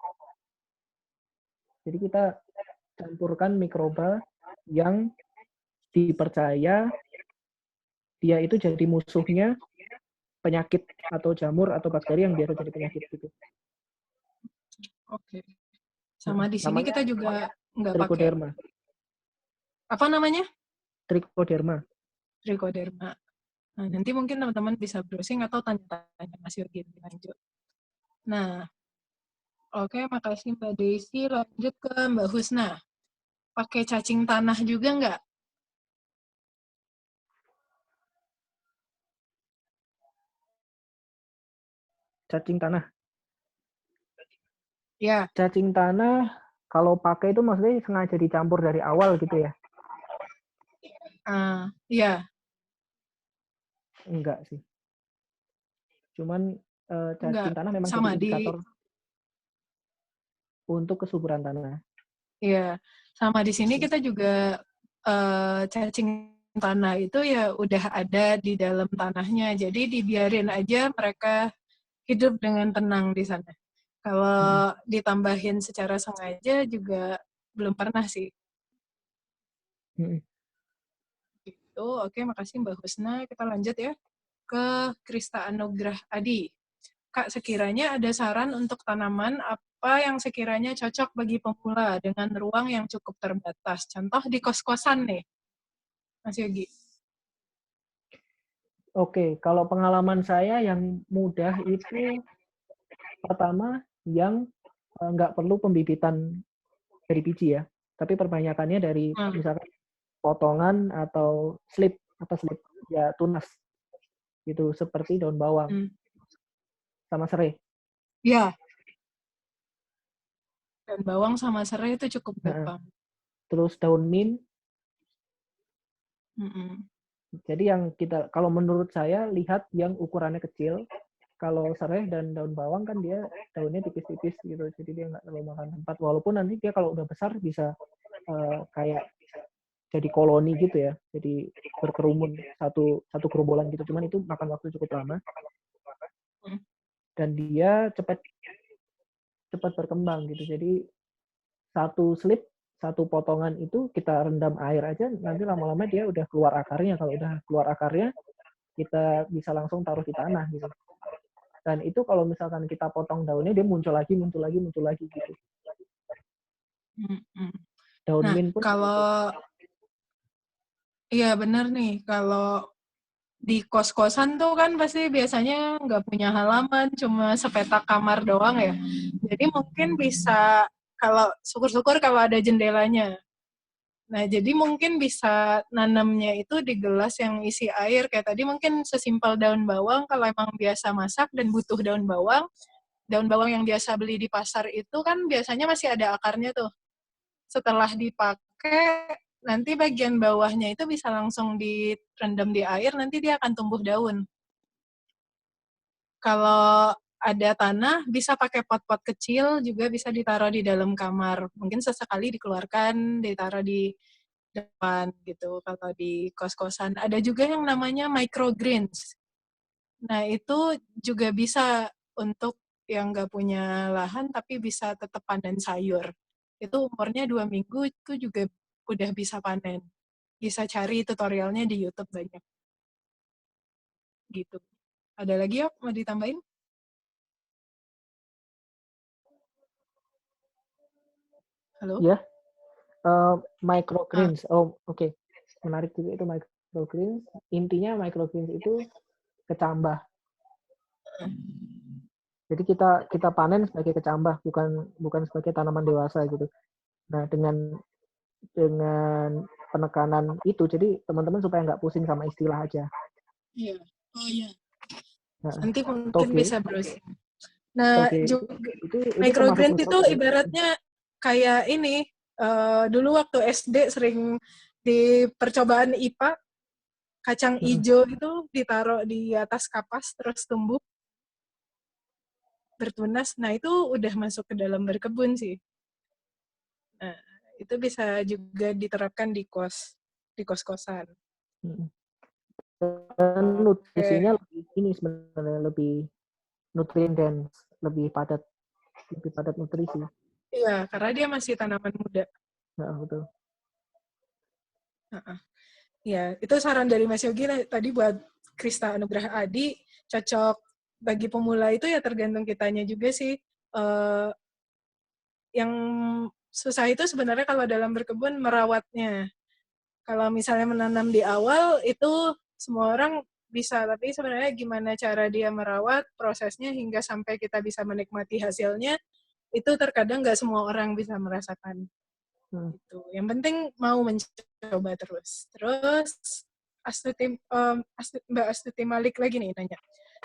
Speaker 4: Jadi kita campurkan mikroba yang dipercaya dia itu jadi musuhnya penyakit atau jamur atau bakteri yang biasa jadi penyakit gitu.
Speaker 3: Oke. Sama di sini
Speaker 4: Namanya
Speaker 3: kita juga nggak pakai.
Speaker 4: Trichoderma.
Speaker 3: Apa namanya?
Speaker 4: Trichoderma.
Speaker 3: Trichoderma. Nah, nanti mungkin teman-teman bisa browsing atau tanya-tanya Mas Yogi lebih lanjut. Nah, oke, makasih Mbak Desi. Lanjut ke Mbak Husna. Pakai cacing tanah juga nggak?
Speaker 4: Cacing tanah.
Speaker 3: Ya.
Speaker 4: Cacing tanah kalau pakai itu maksudnya sengaja dicampur dari awal gitu ya?
Speaker 3: Iya.
Speaker 4: Enggak sih. Cuman cacing tanah memang
Speaker 3: sama
Speaker 4: jadi indikator untuk kesuburan tanah.
Speaker 3: Iya, sama di sini kita juga cacing tanah itu ya udah ada di dalam tanahnya, jadi dibiarin aja mereka hidup dengan tenang di sana. Kalau ditambahin secara sengaja juga belum pernah sih. Gitu. Oke, makasih Mbak Husna. Kita lanjut ya ke Krista Anugrah Adi. Kak, sekiranya ada saran untuk tanaman apa yang sekiranya cocok bagi pemula dengan ruang yang cukup terbatas? Contoh di kos-kosan nih, Mas Yogi.
Speaker 4: Oke, kalau pengalaman saya yang mudah itu pertama yang nggak perlu pembibitan dari biji ya, tapi perbanyakannya dari misalkan potongan atau slip ya tunas gitu, seperti daun bawang sama serai.
Speaker 3: Ya, daun bawang sama serai itu cukup gampang.
Speaker 4: Terus daun mint. Jadi yang kita, kalau menurut saya lihat yang ukurannya kecil. Kalau serai dan daun bawang kan dia daunnya tipis-tipis gitu, jadi dia nggak terlalu makan tempat. Walaupun nanti dia kalau udah besar bisa kayak jadi koloni gitu ya, jadi berkerumun satu gerombolan gitu. Cuman itu makan waktu cukup lama dan dia cepat berkembang gitu. Jadi satu slip, satu potongan itu kita rendam air aja, nanti lama-lama dia udah keluar akarnya. Kalau udah keluar akarnya, kita bisa langsung taruh di tanah gitu. Dan itu kalau misalkan kita potong daunnya, dia muncul lagi gitu. Daun mint pun
Speaker 3: kalau iya benar nih, kalau di kos-kosan tuh kan pasti biasanya nggak punya halaman, cuma sepetak kamar doang ya. Jadi mungkin bisa, kalau syukur-syukur kalau ada jendelanya. Nah, jadi mungkin bisa nanamnya itu di gelas yang isi air. Kayak tadi mungkin sesimpel daun bawang, kalau emang biasa masak dan butuh daun bawang yang biasa beli di pasar itu kan biasanya masih ada akarnya tuh. Setelah dipakai, nanti bagian bawahnya itu bisa langsung direndam di air, nanti dia akan tumbuh daun. Kalau ada tanah, bisa pakai pot-pot kecil, juga bisa ditaruh di dalam kamar. Mungkin sesekali dikeluarkan, ditaruh di depan gitu. Kalau di kos-kosan ada juga yang namanya microgreens. Nah, itu juga bisa untuk yang nggak punya lahan tapi bisa tetap panen sayur. Itu umurnya 2 minggu itu juga udah bisa panen. Bisa cari tutorialnya di YouTube banyak. Gitu. Ada lagi yuk mau ditambahin? Halo?
Speaker 4: Ya. Microgreens. Oke. Menarik juga itu microgreens. Intinya microgreens itu kecambah. Jadi kita panen sebagai kecambah, bukan sebagai tanaman dewasa gitu. Nah, dengan penekanan itu, jadi teman-teman supaya nggak pusing sama istilah aja.
Speaker 3: Iya. Oh iya. Nanti mungkin
Speaker 4: toge.
Speaker 3: bisa browsing. Nah,
Speaker 4: itu
Speaker 3: microgreens itu ibaratnya kayak ini, dulu waktu SD sering di percobaan IPA, kacang hijau itu ditaruh di atas kapas terus tumbuh bertunas. Nah, itu udah masuk ke dalam berkebun sih. Nah, itu bisa juga diterapkan di kos-kosan.
Speaker 4: Dan nutrisinya ini sebenarnya lebih nutrien dense, lebih padat nutrisi.
Speaker 3: Iya, karena dia masih tanaman muda.
Speaker 4: Nah, betul.
Speaker 3: Ya, itu saran dari Mas Yogi tadi buat Krista Anugrah Adi, cocok bagi pemula itu ya tergantung kitanya juga sih. Yang susah itu sebenarnya kalau dalam berkebun merawatnya. Kalau misalnya menanam di awal itu semua orang bisa, tapi sebenarnya gimana cara dia merawat prosesnya hingga sampai kita bisa menikmati hasilnya, itu terkadang nggak semua orang bisa merasakan. Gitu. Yang penting mau mencoba terus. Terus Mbak Astuti Malik lagi nih nanya.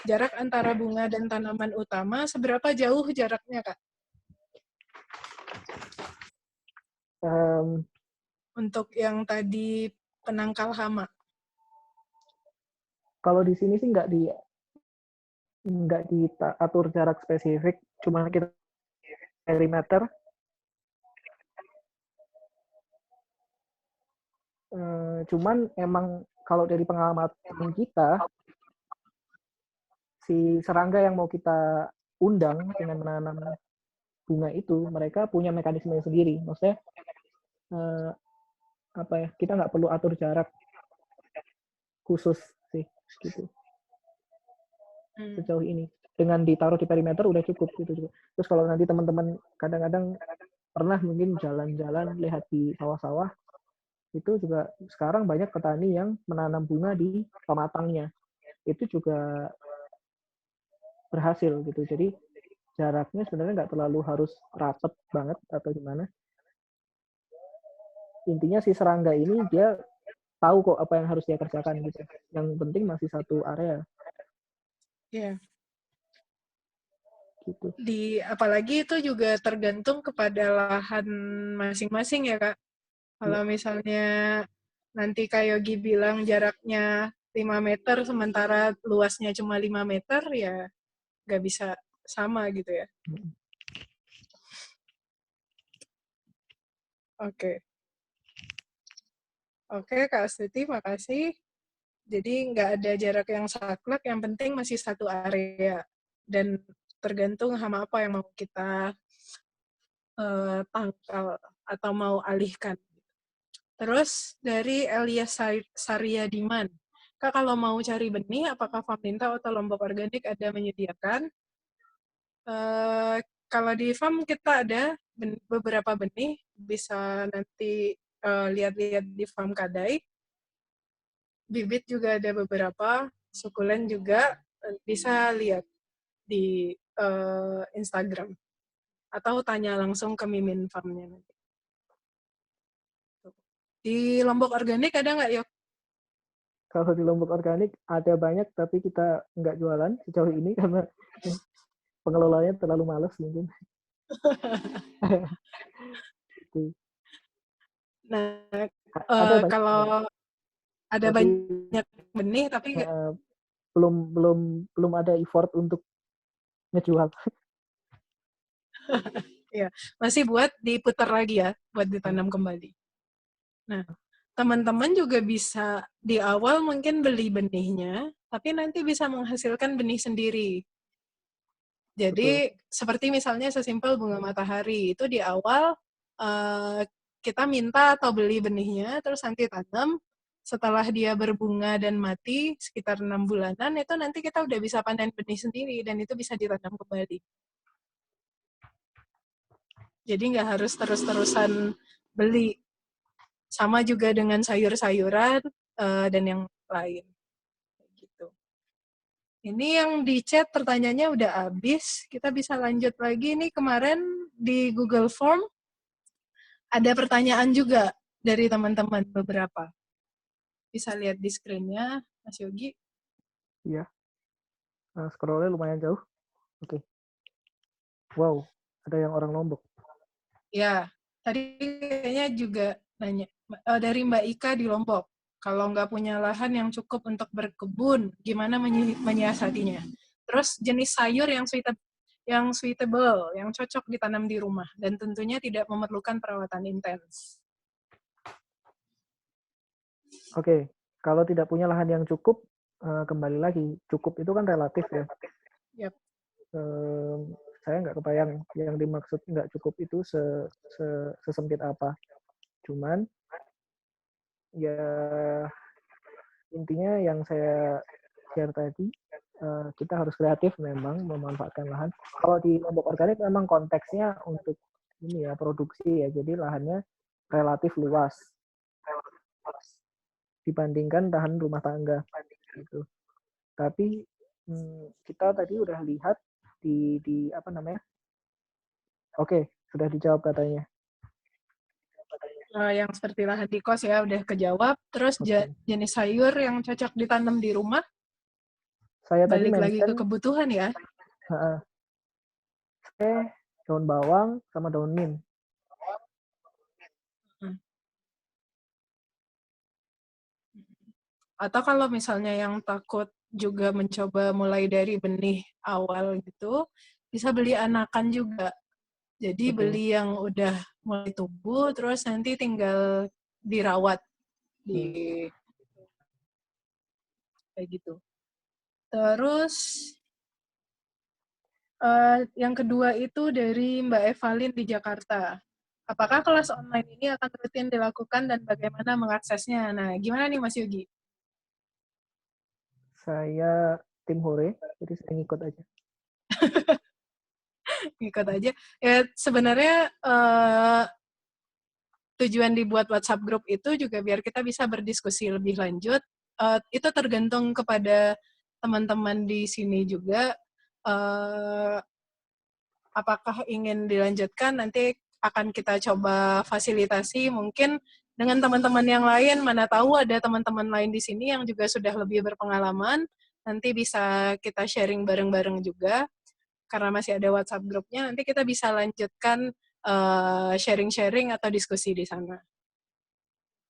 Speaker 3: Jarak antara bunga dan tanaman utama, seberapa jauh jaraknya, Kak? Untuk yang tadi penangkal hama.
Speaker 4: Kalau di sini sih nggak diatur jarak spesifik, cuma kita perimeter. Cuman emang kalau dari pengalaman kita, si serangga yang mau kita undang dengan menanam bunga itu, mereka punya mekanisme sendiri. Maksudnya kita nggak perlu atur jarak khusus sih gitu. Sejauh ini dengan ditaruh di perimeter udah cukup gitu juga. Terus kalau nanti teman-teman kadang-kadang pernah mungkin jalan-jalan lihat di sawah-sawah, itu juga sekarang banyak petani yang menanam bunga di pematangnya. Itu juga berhasil gitu. Jadi jaraknya sebenarnya nggak terlalu harus rapet banget atau gimana. Intinya si serangga ini dia tahu kok apa yang harus dia kerjakan gitu. Yang penting masih satu area.
Speaker 3: Iya.
Speaker 4: Gitu.
Speaker 3: Apalagi itu juga tergantung kepada lahan masing-masing ya, Kak. Kalau misalnya nanti Kak Yogi bilang jaraknya 5 meter sementara luasnya cuma 5 meter, ya nggak bisa sama gitu ya. Oke. Oke, Kak Astuti, makasih. Jadi nggak ada jarak yang saklek, yang penting masih satu area. Dan tergantung hama apa yang mau kita tangkal atau mau alihkan. Terus dari Elias Saryadiman, Kak kalau mau cari benih, apakah Farminta atau Lombok Organik ada menyediakan? Kalau di farm kita ada beberapa benih, bisa nanti lihat-lihat di farm Kadai. Bibit juga ada beberapa, sukulen juga bisa lihat di Instagram. Atau tanya langsung ke Mimin Farm-nya nanti. Di Lombok Organik ada nggak, Yok?
Speaker 4: Kalau di Lombok Organik ada banyak, tapi kita nggak jualan sejauh ini karena pengelolanya terlalu malas mungkin.
Speaker 3: Nah,
Speaker 4: kalau
Speaker 3: ada banyak benih tapi
Speaker 4: belum ada effort untuk ngejual.
Speaker 3: Ya, masih buat diputar lagi ya, buat ditanam kembali. Nah, teman-teman juga bisa di awal mungkin beli benihnya, tapi nanti bisa menghasilkan benih sendiri. Jadi seperti misalnya sesimpel bunga matahari, itu di awal kita minta atau beli benihnya, terus nanti tanam. Setelah dia berbunga dan mati sekitar 6 bulanan, itu nanti kita udah bisa panen benih sendiri dan itu bisa ditanam kembali. Jadi nggak harus terus-terusan beli. Sama juga dengan sayur-sayuran dan yang lain. Gitu. Ini yang di chat pertanyaannya udah habis. Kita bisa lanjut lagi. Nih kemarin di Google Form ada pertanyaan juga dari teman-teman beberapa. Bisa lihat di screen-nya, Mas Yogi.
Speaker 4: Iya. Scroll-nya lumayan jauh. Oke. Wow, ada yang orang Lombok.
Speaker 3: Ya, tadi kayaknya juga nanya dari Mbak Ika di Lombok. Kalau nggak punya lahan yang cukup untuk berkebun, gimana menyiasatinya? Terus jenis sayur yang suitable, yang cocok ditanam di rumah, dan tentunya tidak memerlukan perawatan intens.
Speaker 4: Oke, kalau tidak punya lahan yang cukup, kembali lagi, cukup itu kan relatif ya.
Speaker 3: Yep.
Speaker 4: saya nggak kebayang yang dimaksud nggak cukup itu sesempit apa. Cuman ya intinya yang saya share tadi, kita harus kreatif memang memanfaatkan lahan. Kalau di lombok organik memang konteksnya untuk ini ya produksi ya, jadi lahannya relatif luas dibandingkan lahan rumah tangga gitu. Tapi kita tadi udah lihat di apa namanya? Oke, sudah dijawab katanya.
Speaker 3: Yang seperti lahan di kos ya udah kejawab. Terus jenis sayur yang cocok ditanam di rumah.
Speaker 4: Saya tadi
Speaker 3: balik lagi ke
Speaker 4: mention
Speaker 3: kebutuhan ya.
Speaker 4: daun bawang sama daun mint.
Speaker 3: Atau kalau misalnya yang takut juga mencoba mulai dari benih awal gitu, bisa beli anakan juga. Jadi beli yang udah mulai tumbuh, terus nanti tinggal dirawat di kayak gitu. Terus yang kedua itu dari Mbak Evalin di Jakarta. Apakah kelas online ini akan rutin dilakukan dan bagaimana mengaksesnya? Nah, gimana nih Mas Yogi?
Speaker 4: Saya tim hore, jadi saya ngikut aja.
Speaker 3: Ngikut aja. Ya sebenarnya tujuan dibuat WhatsApp group itu juga biar kita bisa berdiskusi lebih lanjut. Itu tergantung kepada teman-teman di sini juga. Apakah ingin dilanjutkan, nanti akan kita coba fasilitasi mungkin dengan teman-teman yang lain. Mana tahu ada teman-teman lain di sini yang juga sudah lebih berpengalaman. Nanti bisa kita sharing bareng-bareng juga. Karena masih ada WhatsApp grupnya, nanti kita bisa lanjutkan sharing-sharing atau diskusi di sana.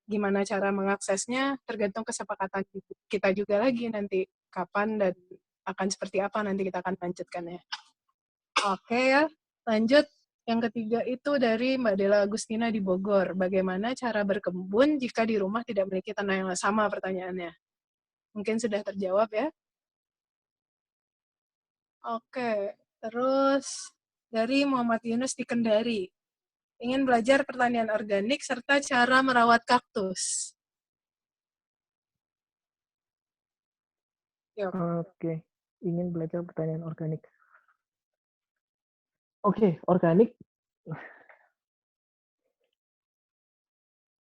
Speaker 3: Gimana cara mengaksesnya tergantung kesepakatan kita juga lagi nanti kapan dan akan seperti apa nanti kita akan lanjutkan ya. Oke ya, lanjut. Yang ketiga itu dari Mbak Dela Agustina di Bogor. Bagaimana cara berkebun jika di rumah tidak memiliki tanah yang sama, pertanyaannya. Mungkin sudah terjawab ya. Oke, terus dari Muhammad Yunus di Kendari. Ingin belajar pertanian organik serta cara merawat kaktus. Yuk.
Speaker 4: Oke, ingin belajar pertanian organik. Oke, organik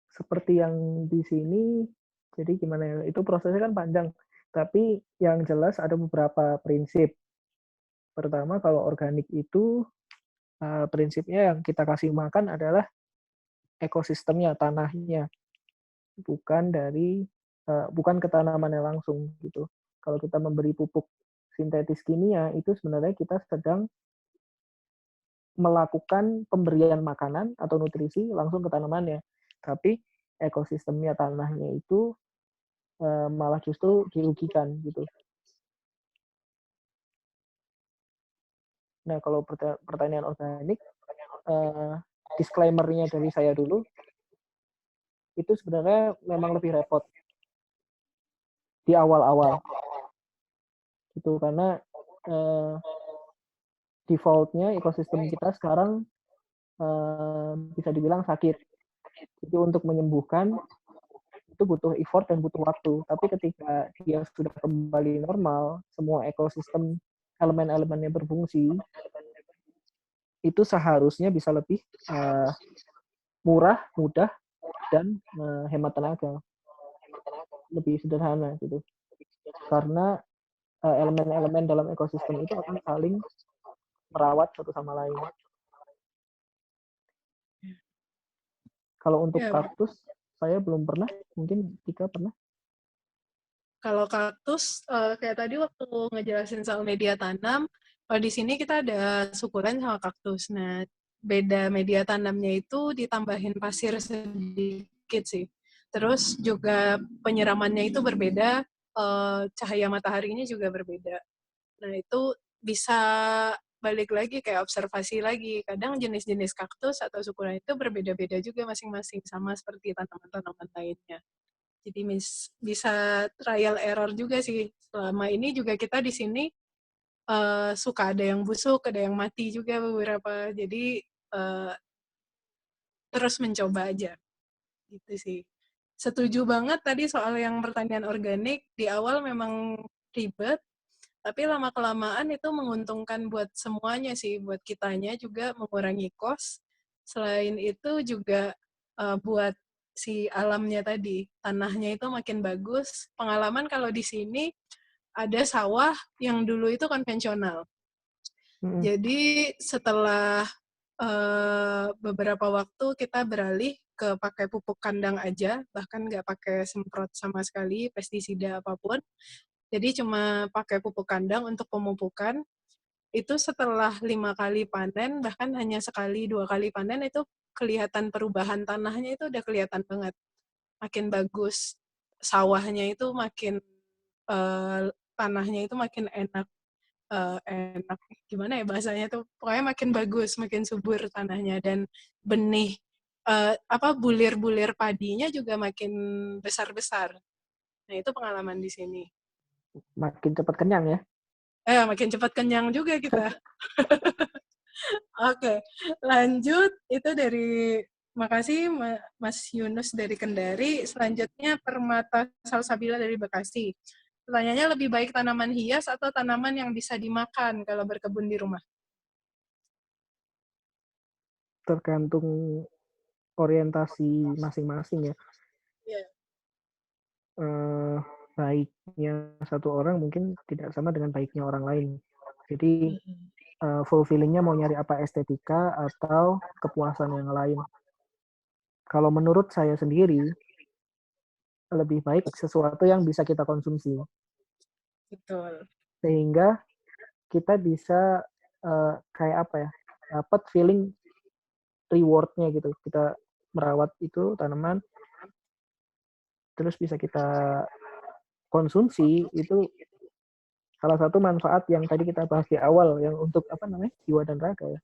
Speaker 4: seperti yang di sini, jadi gimana ya, itu prosesnya kan panjang. Tapi yang jelas ada beberapa prinsip. Pertama, kalau organik itu prinsipnya yang kita kasih makan adalah ekosistemnya, tanahnya, bukan ke tanamannya langsung gitu. Kalau kita memberi pupuk sintetis kimia, itu sebenarnya kita sedang melakukan pemberian makanan atau nutrisi langsung ke tanamannya. Tapi ekosistemnya tanahnya itu malah justru dirugikan gitu. Nah, kalau pertanian organik, disclaimer-nya dari saya dulu, itu sebenarnya memang lebih repot di awal-awal. Gitu, karena default-nya ekosistem kita sekarang bisa dibilang sakit. Jadi untuk menyembuhkan itu butuh effort dan butuh waktu. Tapi ketika dia sudah kembali normal, semua ekosistem elemen-elemennya berfungsi, itu seharusnya bisa lebih murah, mudah, dan hemat tenaga. Lebih sederhana gitu. Karena elemen-elemen dalam ekosistem itu akan saling merawat satu sama lain. Kalau untuk kaktus, saya belum pernah. Mungkin Tika pernah.
Speaker 3: Kalau kaktus, kayak tadi waktu ngejelasin soal media tanam, kalau di sini kita ada sukulen sama kaktus. Nah, beda media tanamnya itu ditambahin pasir sedikit sih. Terus juga penyiramannya itu berbeda, cahaya mataharinya juga berbeda. Nah, itu bisa balik lagi kayak observasi lagi. Kadang jenis-jenis kaktus atau sukulen itu berbeda-beda juga masing-masing, sama seperti tanaman-tanaman lainnya. Jadi bisa trial error juga sih. Selama ini juga kita di sini suka ada yang busuk, ada yang mati juga beberapa. Jadi terus mencoba aja. Gitu sih. Setuju banget tadi soal yang pertanian organik. Di awal memang ribet, tapi lama-kelamaan itu menguntungkan buat semuanya sih. Buat kitanya juga mengurangi kos. Selain itu juga buat si alamnya tadi. Tanahnya itu makin bagus. Pengalaman kalau di sini ada sawah yang dulu itu konvensional. Jadi setelah beberapa waktu kita beralih ke pakai pupuk kandang aja, bahkan nggak pakai semprot sama sekali, pestisida apapun. Jadi cuma pakai pupuk kandang untuk pemupukan. Itu setelah 5 kali panen, bahkan hanya sekali 2 kali panen, itu kelihatan perubahan tanahnya itu udah kelihatan banget. Makin bagus. Sawahnya itu makin, tanahnya itu makin enak. Enak gimana ya bahasanya tuh, pokoknya makin bagus, makin subur tanahnya, dan benih bulir-bulir padinya juga makin besar-besar. Nah, itu pengalaman di sini.
Speaker 4: Makin cepat kenyang ya.
Speaker 3: Makin cepat kenyang juga kita. Oke, lanjut. Itu dari, makasih Mas Yunus dari Kendari. Selanjutnya Permata Salsabila dari Bekasi. Pertanyaannya, lebih baik tanaman hias atau tanaman yang bisa dimakan kalau berkebun di rumah?
Speaker 4: Tergantung orientasi masing-masing ya.
Speaker 3: Iya.
Speaker 4: Baiknya satu orang mungkin tidak sama dengan baiknya orang lain. Jadi fulfillingnya mau nyari apa, estetika atau kepuasan yang lain. Kalau menurut saya sendiri, lebih baik sesuatu yang bisa kita konsumsi.
Speaker 3: Betul.
Speaker 4: Sehingga kita bisa kayak apa ya, dapat feeling reward-nya gitu. Kita merawat itu tanaman, terus bisa kita konsumsi, itu salah satu manfaat yang tadi kita bahas di awal, yang untuk apa namanya, jiwa dan raga ya.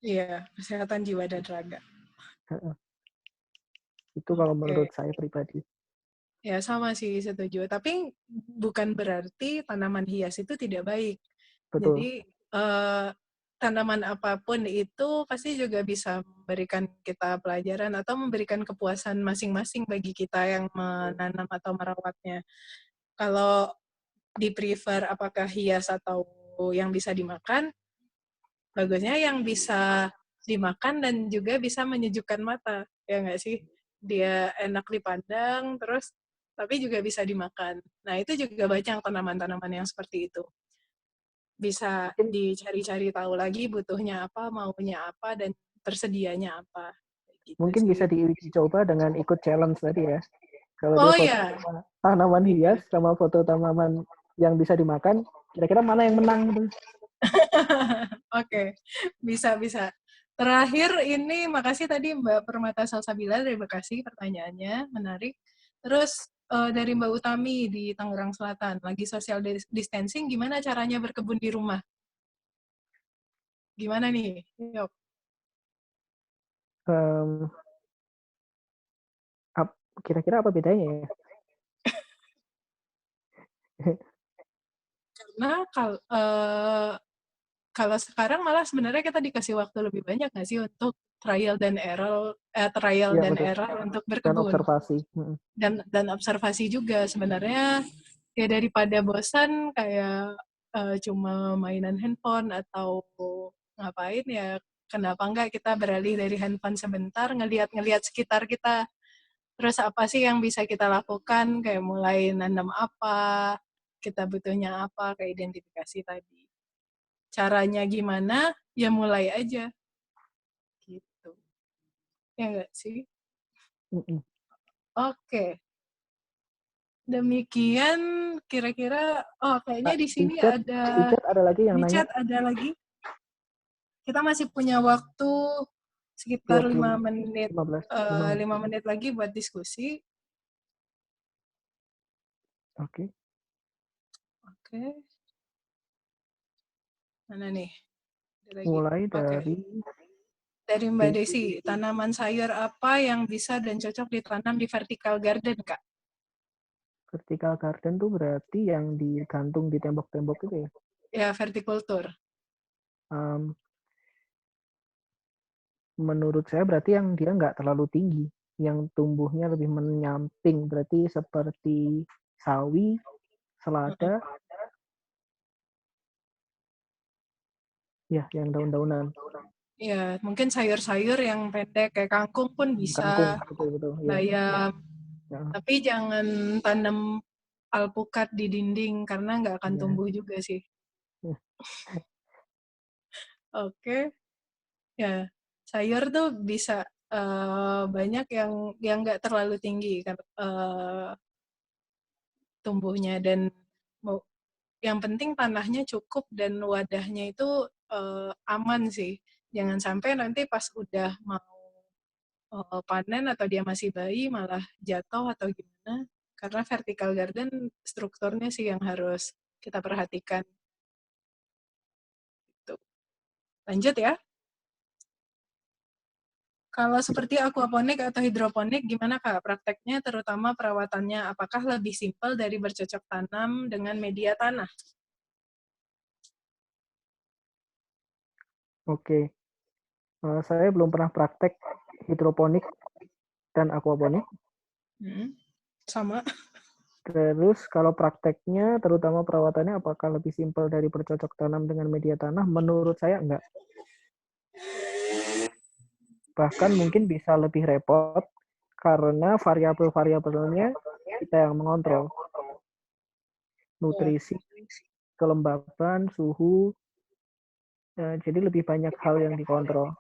Speaker 3: Iya, kesehatan jiwa dan raga.
Speaker 4: Itu kalau menurut saya pribadi.
Speaker 3: Ya, sama sih, setuju. Tapi bukan berarti tanaman hias itu tidak baik.
Speaker 4: Betul.
Speaker 3: Jadi, tanaman apapun itu pasti juga bisa memberikan kita pelajaran atau memberikan kepuasan masing-masing bagi kita yang menanam atau merawatnya. Kalau di-prefer apakah hias atau yang bisa dimakan, bagusnya yang bisa dimakan dan juga bisa menyejukkan mata, ya nggak sih? Dia enak dipandang, terus tapi juga bisa dimakan. Nah, itu juga banyak tanaman-tanaman yang seperti itu. Bisa dicari-cari tahu lagi butuhnya apa, maunya apa, dan tersedianya apa. Gitu
Speaker 4: mungkin
Speaker 3: sih.
Speaker 4: bisa dicoba dengan ikut challenge tadi ya. Kalau dia foto tanaman hias sama foto tanaman yang bisa dimakan, kira-kira mana yang menang gitu?
Speaker 3: Oke, bisa. Terakhir ini, makasih tadi Mbak Permata Salsabila dari Bekasi, pertanyaannya menarik. Terus dari Mbak Utami di Tangerang Selatan, lagi social distancing, gimana caranya berkebun di rumah? Gimana nih? Yuk.
Speaker 4: Kira-kira apa bedanya ya?
Speaker 3: Karena kalau sekarang malah sebenarnya kita dikasih waktu lebih banyak nggak sih untuk trial dan error untuk berkebun.
Speaker 4: Dan observasi.
Speaker 3: Dan observasi juga sebenarnya, ya daripada bosan kayak cuma mainan handphone atau ngapain, ya kenapa enggak kita beralih dari handphone sebentar, ngelihat sekitar kita. Terus apa sih yang bisa kita lakukan, kayak mulai nanam apa, kita butuhnya apa, kayak identifikasi tadi. Caranya gimana, ya mulai aja. Gitu. Ya enggak sih? Oke. Demikian kira-kira, kayaknya di sini ada
Speaker 4: lagi yang nanya.
Speaker 3: Ada lagi. Kita masih punya waktu sekitar 5 menit. 5 menit lagi buat diskusi.
Speaker 4: Oke.
Speaker 3: Mana nih?
Speaker 4: Mulai
Speaker 3: dari Mbak Desi, tanaman sayur apa yang bisa dan cocok ditanam di vertical garden, Kak?
Speaker 4: Vertical garden tuh berarti yang digantung di tembok-tembok itu ya?
Speaker 3: Ya, vertikultur.
Speaker 4: Menurut saya berarti yang dia nggak terlalu tinggi, yang tumbuhnya lebih menyamping, berarti seperti sawi, selada, ya yang daun-daunan.
Speaker 3: Ya, mungkin sayur-sayur yang pendek kayak kangkung pun bisa,
Speaker 4: Kangkung, betul-betul. Ya.
Speaker 3: bayam.
Speaker 4: Ya.
Speaker 3: Tapi jangan tanam alpukat di dinding karena nggak akan
Speaker 4: Ya.
Speaker 3: tumbuh juga sih.
Speaker 4: Ya.
Speaker 3: Oke. Ya, sayur tuh bisa banyak yang nggak terlalu tinggi kan tumbuhnya, dan yang penting tanahnya cukup dan wadahnya itu aman sih. Jangan sampai nanti pas udah mau panen atau dia masih bayi malah jatuh atau gimana. Karena vertical garden strukturnya sih yang harus kita perhatikan. Tuh. Lanjut ya. Kalau seperti aquaponik atau hidroponik, gimana Kak prakteknya, terutama perawatannya? Apakah lebih simpel dari bercocok tanam dengan media tanah?
Speaker 4: Oke. Saya belum pernah praktek hidroponik dan aquaponik.
Speaker 3: Sama.
Speaker 4: Terus kalau prakteknya, terutama perawatannya, apakah lebih simpel dari bercocok tanam dengan media tanah? Menurut saya enggak. Bahkan mungkin bisa lebih repot karena variabel-variabelnya kita yang mengontrol. Nutrisi, kelembapan, suhu, jadi lebih banyak hal yang dikontrol.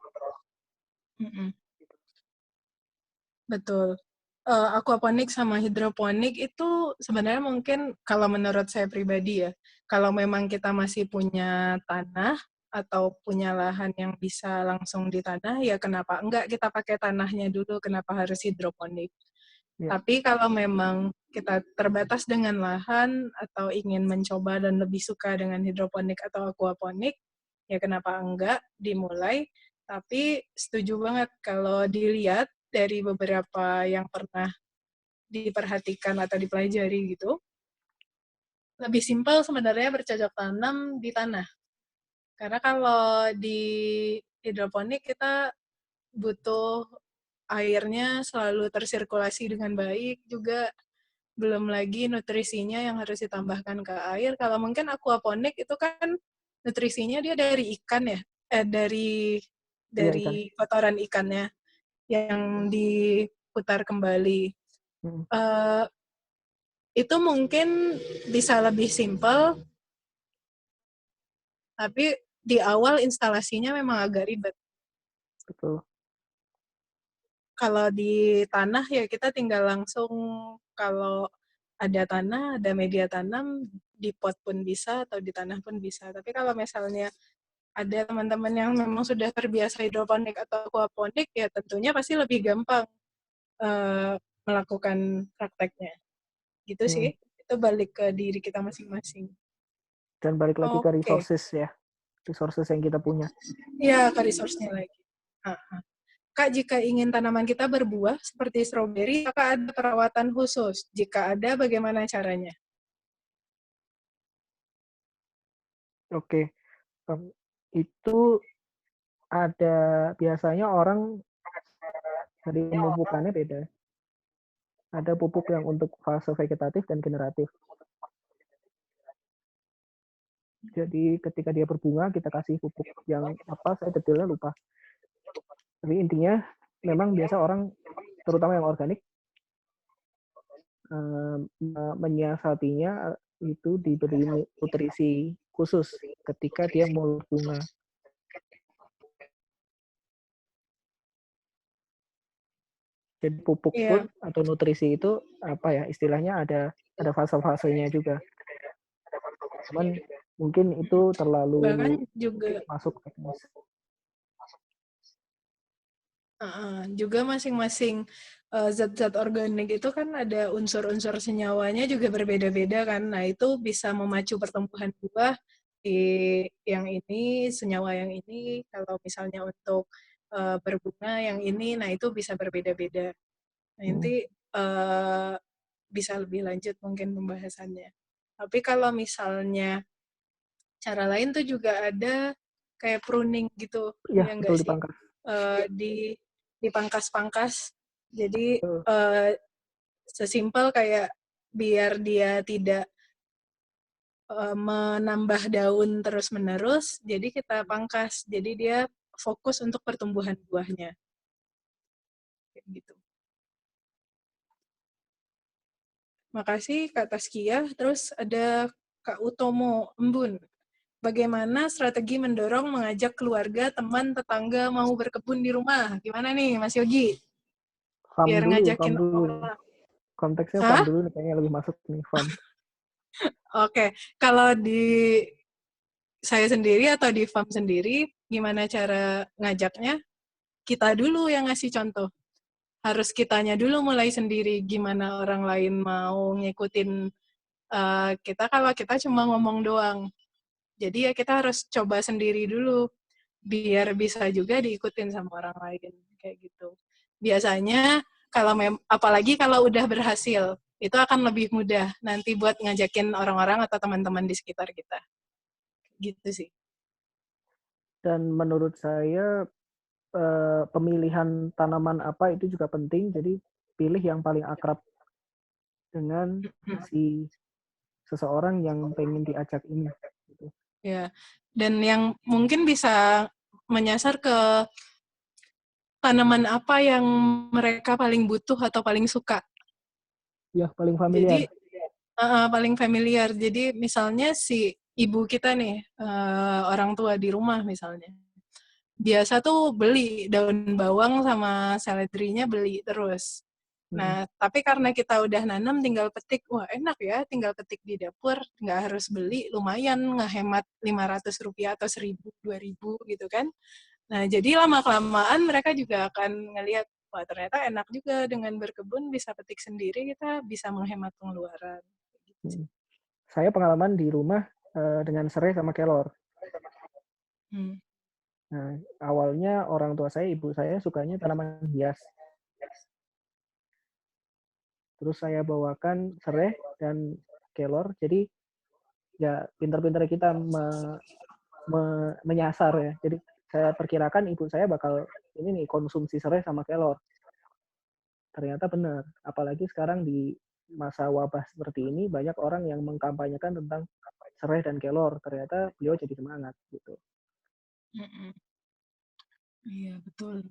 Speaker 3: Betul. Aquaponik sama hidroponik itu sebenarnya mungkin kalau menurut saya pribadi ya, kalau memang kita masih punya tanah atau punya lahan yang bisa langsung di tanah, ya kenapa enggak kita pakai tanahnya dulu, kenapa harus hidroponik?
Speaker 4: Ya.
Speaker 3: Tapi kalau memang kita terbatas dengan lahan atau ingin mencoba dan lebih suka dengan hidroponik atau aquaponik, ya kenapa enggak dimulai. Tapi setuju banget kalau dilihat dari beberapa yang pernah diperhatikan atau dipelajari gitu, lebih simpel sebenarnya bercocok tanam di tanah. Karena kalau di hidroponik kita butuh airnya selalu tersirkulasi dengan baik, juga belum lagi nutrisinya yang harus ditambahkan ke air. Kalau mungkin aquaponik itu kan nutrisinya dia dari ikan ya, dari
Speaker 4: Ikan.
Speaker 3: kotoran ikannya yang diputar kembali. Itu mungkin bisa lebih simpel, tapi di awal instalasinya memang agak ribet.
Speaker 4: Betul.
Speaker 3: Kalau di tanah ya kita tinggal langsung, kalau ada tanah, ada media tanam, di pot pun bisa atau di tanah pun bisa. Tapi kalau misalnya ada teman-teman yang memang sudah terbiasa hidroponik atau aquaponik, ya tentunya pasti lebih gampang melakukan prakteknya. Gitu sih. Itu balik ke diri kita masing-masing.
Speaker 4: Dan balik lagi ke resources ya. Resources yang kita punya.
Speaker 3: Ya, ke resource-nya lagi. Kak, jika ingin tanaman kita berbuah seperti stroberi, apakah ada perawatan khusus? Jika ada, bagaimana caranya?
Speaker 4: Oke. Itu ada, biasanya orang dari pemupukannya beda. Ada pupuk yang untuk fase vegetatif dan generatif. Jadi ketika dia berbunga, kita kasih pupuk yang apa, saya detailnya lupa. Tapi intinya, memang biasa orang, terutama yang organik, menyiasatinya itu diberi nutrisi khusus ketika dia mau berbunga. Jadi pupuk pun atau nutrisi itu apa ya, istilahnya ada fase-fasenya juga. Cuman mungkin itu terlalu
Speaker 3: juga
Speaker 4: masuk teknis.
Speaker 3: Juga masing-masing zat-zat organik itu kan ada unsur-unsur senyawanya juga berbeda-beda kan. Nah, itu bisa memacu pertumbuhan buah di yang ini, senyawa yang ini. Kalau misalnya untuk berbunga yang ini, nah itu bisa berbeda-beda. Nah, nanti bisa lebih lanjut mungkin pembahasannya. Tapi kalau misalnya Cara lain tuh juga ada kayak pruning gitu,
Speaker 4: Iya,
Speaker 3: ya
Speaker 4: betul
Speaker 3: enggak sih?
Speaker 4: dipangkas.
Speaker 3: Dipangkas-pangkas. Jadi
Speaker 4: Betul.
Speaker 3: sesimpel kayak biar dia tidak menambah daun terus-menerus, jadi kita pangkas. Jadi dia fokus untuk pertumbuhan buahnya. Kayak gitu. Makasih Kak Taskia. Terus ada Kak Utomo Embun. Bagaimana strategi mendorong mengajak keluarga, teman, tetangga mau berkebun di rumah? Gimana nih Mas Yogi?
Speaker 4: Farm
Speaker 3: Biar
Speaker 4: dulu.
Speaker 3: ngajakin orang.
Speaker 4: Konteksnya farm
Speaker 3: Hah?
Speaker 4: dulu nih, kayaknya lebih masuk nih farm.
Speaker 3: Oke. Kalau di saya sendiri atau di farm sendiri, gimana cara ngajaknya? Kita dulu yang ngasih contoh. Harus kitanya dulu mulai sendiri. Gimana orang lain mau ngikutin kita kalau kita cuma ngomong doang. Jadi ya kita harus coba sendiri dulu biar bisa juga diikutin sama orang lain kayak gitu. Biasanya kalau apalagi kalau udah berhasil, itu akan lebih mudah nanti buat ngajakin orang-orang atau teman-teman di sekitar kita. Gitu sih.
Speaker 4: Dan menurut saya pemilihan tanaman apa itu juga penting. Jadi pilih yang paling akrab dengan si seseorang yang pengen diajak ini. Gitu.
Speaker 3: Ya. Dan yang mungkin bisa menyasar ke tanaman apa yang mereka paling butuh atau paling suka.
Speaker 4: Ya, paling familiar.
Speaker 3: Jadi paling familiar. Jadi misalnya si ibu kita nih, orang tua di rumah misalnya. Biasa tuh beli daun bawang sama seledrinya beli terus. Nah, tapi karena kita udah nanam tinggal petik, wah enak ya, tinggal petik di dapur, nggak harus beli, lumayan ngehemat Rp500 atau Rp1.000, Rp2.000 gitu kan. Nah, jadi lama-kelamaan mereka juga akan ngelihat, wah ternyata enak juga dengan berkebun, bisa petik sendiri, kita bisa menghemat pengeluaran. Gitu.
Speaker 4: Saya pengalaman di rumah dengan serai sama kelor. Nah, awalnya orang tua saya, ibu saya sukanya tanaman hias. Terus saya bawakan serai dan kelor. Jadi ya pintar-pintar kita menyasar ya. Jadi saya perkirakan ibu saya bakal ini nih konsumsi serai sama kelor. Ternyata benar. Apalagi sekarang di masa wabah seperti ini banyak orang yang mengkampanyekan tentang serai dan kelor. Ternyata beliau jadi semangat gitu.
Speaker 3: Iya betul.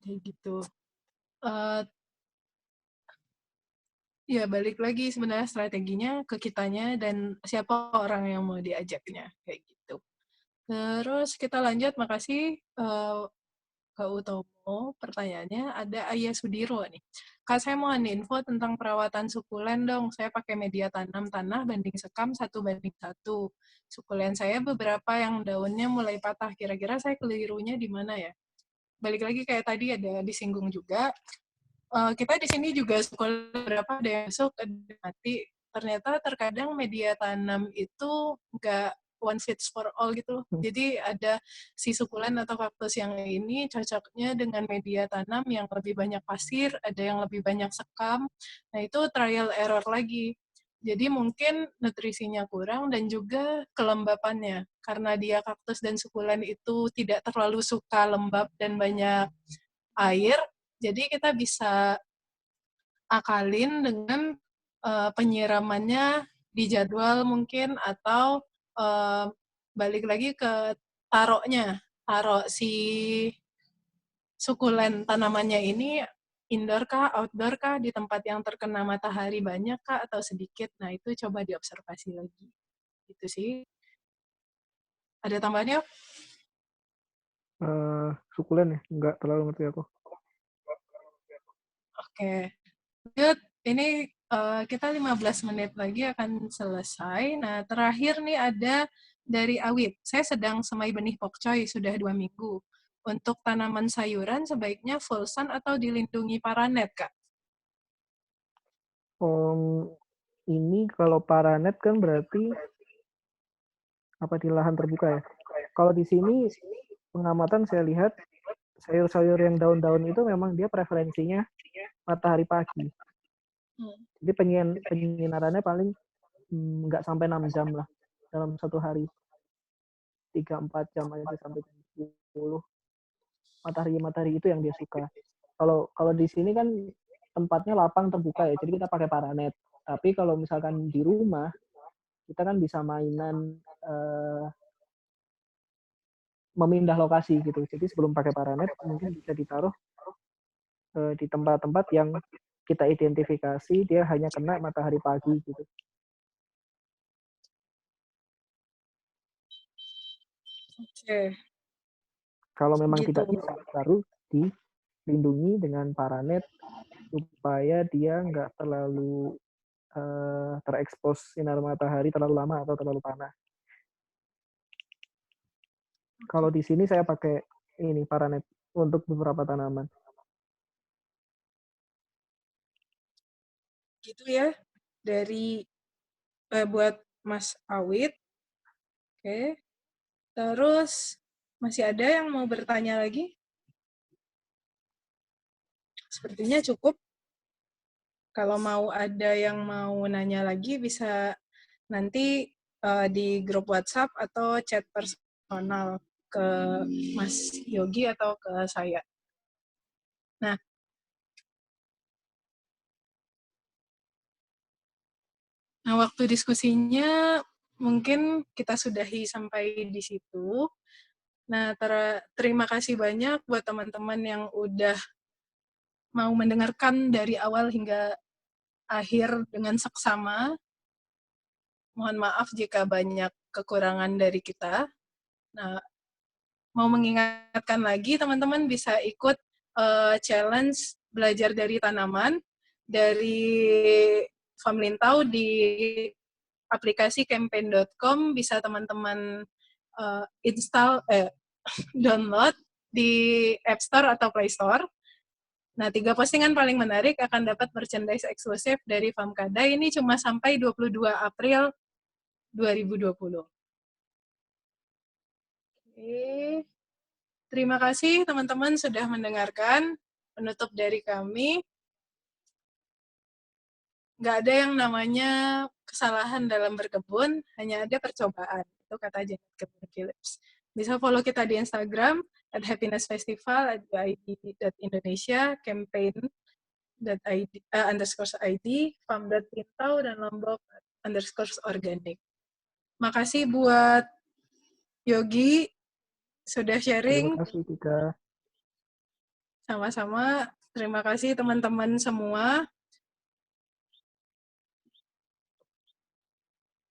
Speaker 3: Kayak gitu. Ya balik lagi sebenarnya strateginya ke kitanya dan siapa orang yang mau diajaknya kayak gitu. Terus kita lanjut, makasih Kak Utomo. Pertanyaannya ada Ayah Sudiro nih. Kak, saya mau info tentang perawatan sukulen dong. Saya pakai media tanam tanah banding sekam 1:1. Sukulen saya beberapa yang daunnya mulai patah. Kira-kira saya kelirunya di mana ya? Balik lagi kayak tadi ada disinggung juga. Kita di sini juga sukulen berapa ada yang masuk, ada yang mati. Ternyata terkadang media tanam itu nggak one fits for all gitu loh. Jadi ada si sukulen atau kaktus yang ini cocoknya dengan media tanam yang lebih banyak pasir, ada yang lebih banyak sekam. Nah itu trial error lagi. Jadi mungkin nutrisinya kurang dan juga kelembapannya. Karena dia kaktus dan sukulen itu tidak terlalu suka lembab dan banyak air, jadi kita bisa akalin dengan penyiramannya di jadwal mungkin atau balik lagi ke taruh si sukulen tanamannya ini indoor kah, outdoor kah, di tempat yang terkena matahari banyak kah atau sedikit. Nah itu coba diobservasi lagi. Gitu sih. Ada tambahannya?
Speaker 4: Sukulen ya, nggak terlalu ngerti aku.
Speaker 3: Oke. Good. Ini kita 15 menit lagi akan selesai. Nah, terakhir nih ada dari Awit. Saya sedang semai benih pokcoy sudah 2 minggu. Untuk tanaman sayuran sebaiknya full sun atau dilindungi paranet, Kak?
Speaker 4: Ini kalau paranet kan berarti apa di lahan terbuka ya. Kalau di sini pengamatan saya lihat sayur-sayur yang daun-daun itu memang dia preferensinya matahari pagi. Jadi penyinarannya paling nggak sampai 6 jam lah. dalam satu hari. 3-4 jam aja sampai 10. Matahari itu yang dia suka. Kalau di sini kan tempatnya lapang terbuka ya, jadi kita pakai paranet. Tapi kalau misalkan di rumah, kita kan bisa mainan memindah lokasi gitu. Jadi sebelum pakai paranet, mungkin bisa ditaruh di tempat-tempat yang kita identifikasi dia hanya kena matahari pagi gitu.
Speaker 3: Oke.
Speaker 4: Kalau memang
Speaker 3: Gitu.
Speaker 4: tidak bisa, baru dilindungi dengan paranet supaya dia nggak terlalu terekspos sinar matahari terlalu lama atau terlalu panas. Kalau di sini saya pakai ini paranet untuk beberapa tanaman.
Speaker 3: Gitu ya, dari buat Mas Awit. Oke. Terus masih ada yang mau bertanya lagi? Sepertinya cukup. Kalau mau ada yang mau nanya lagi bisa nanti di grup WhatsApp atau chat personal ke Mas Yogi atau ke saya. Nah, waktu diskusinya mungkin kita sudahi sampai di situ. Nah, terima kasih banyak buat teman-teman yang udah mau mendengarkan dari awal hingga akhir dengan seksama. Mohon maaf jika banyak kekurangan dari kita. Nah, mau mengingatkan lagi, teman-teman bisa ikut challenge belajar dari tanaman dari Famlintau di aplikasi campaign.com, bisa teman-teman download di App Store atau Play Store. Nah, 3 postingan paling menarik akan dapat merchandise eksklusif dari Famkada. Ini cuma sampai 22 April 2020. Oke. Terima kasih teman-teman sudah mendengarkan. Penutup dari kami. Nggak ada yang namanya kesalahan dalam berkebun, hanya ada percobaan. Itu kata Janet Kebun Phillips. Bisa follow kita di Instagram @happinessfestival @id.indonesia, campaign.id, farm.lintau, dan lombok_organic. Makasih buat Yogi sudah sharing.
Speaker 4: Terima kasih juga.
Speaker 3: Sama-sama. Terima kasih teman-teman semua.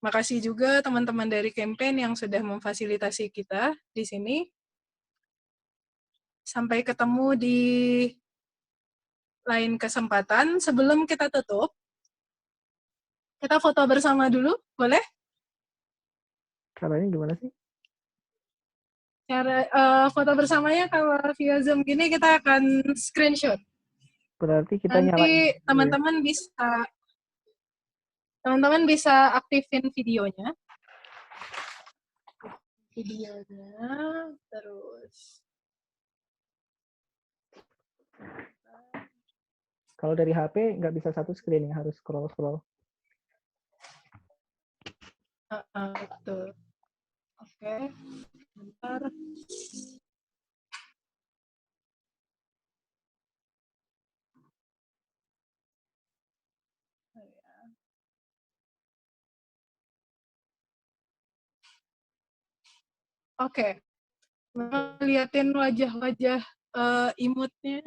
Speaker 3: Makasih juga teman-teman dari campaign yang sudah memfasilitasi kita di sini. Sampai ketemu di lain kesempatan. Sebelum kita tutup, kita foto bersama dulu, boleh?
Speaker 4: Caranya gimana sih?
Speaker 3: Cara foto bersamanya kalau via Zoom gini kita akan screenshot.
Speaker 4: Berarti kita
Speaker 3: Nanti
Speaker 4: nyalain
Speaker 3: teman-teman bisa aktifin videonya. Terus.
Speaker 4: Kalau dari HP nggak bisa satu screen ya, harus scroll-scroll.
Speaker 3: Betul. Oke. Bentar. Oke. Liatin wajah-wajah imutnya.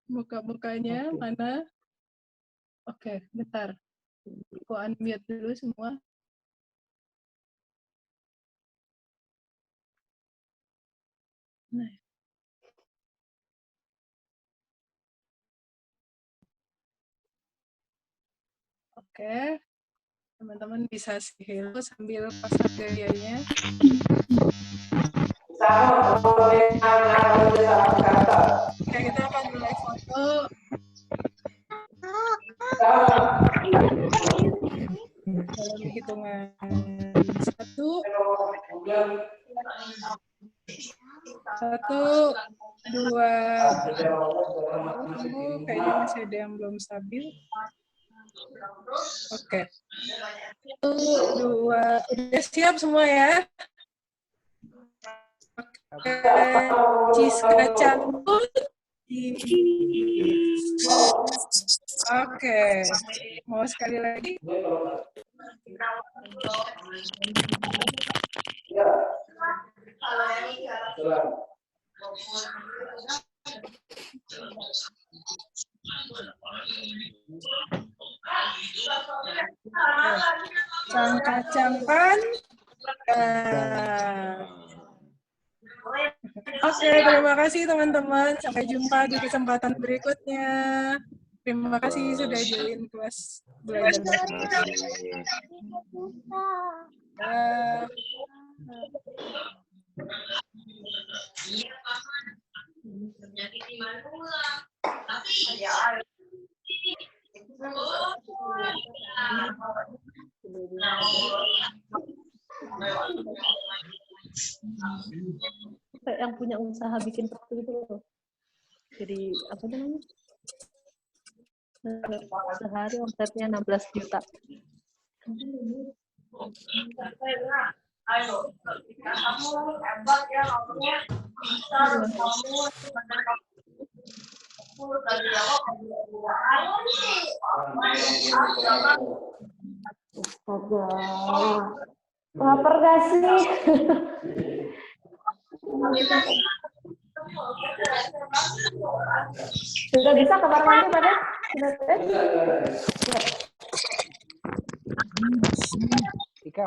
Speaker 3: Muka-mukanya mana? Oke, bentar. Aku unmute dulu semua. Nah. Oke. Teman-teman bisa say hello sambil pasang gayanya. Oke, kita akan mulai foto. Dalam hitungan 1, 2, kayaknya masih ada yang belum stabil. Oke. 1, 2, udah siap semua ya? Oke. Ciska Campur. Oke. Mau sekali lagi? Cangka-cangkan. Oke, terima kasih teman-teman. Sampai jumpa di kesempatan berikutnya. Terima kasih sudah join kelas belajar bahasa Indonesia.
Speaker 5: Kayak yang punya usaha bikin seperti itu loh. Jadi apa namanya? Sehari omsetnya 16 juta.
Speaker 7: Astaga, lapar gak sih? Sudah bisa kamar mandi pada?
Speaker 4: Ika.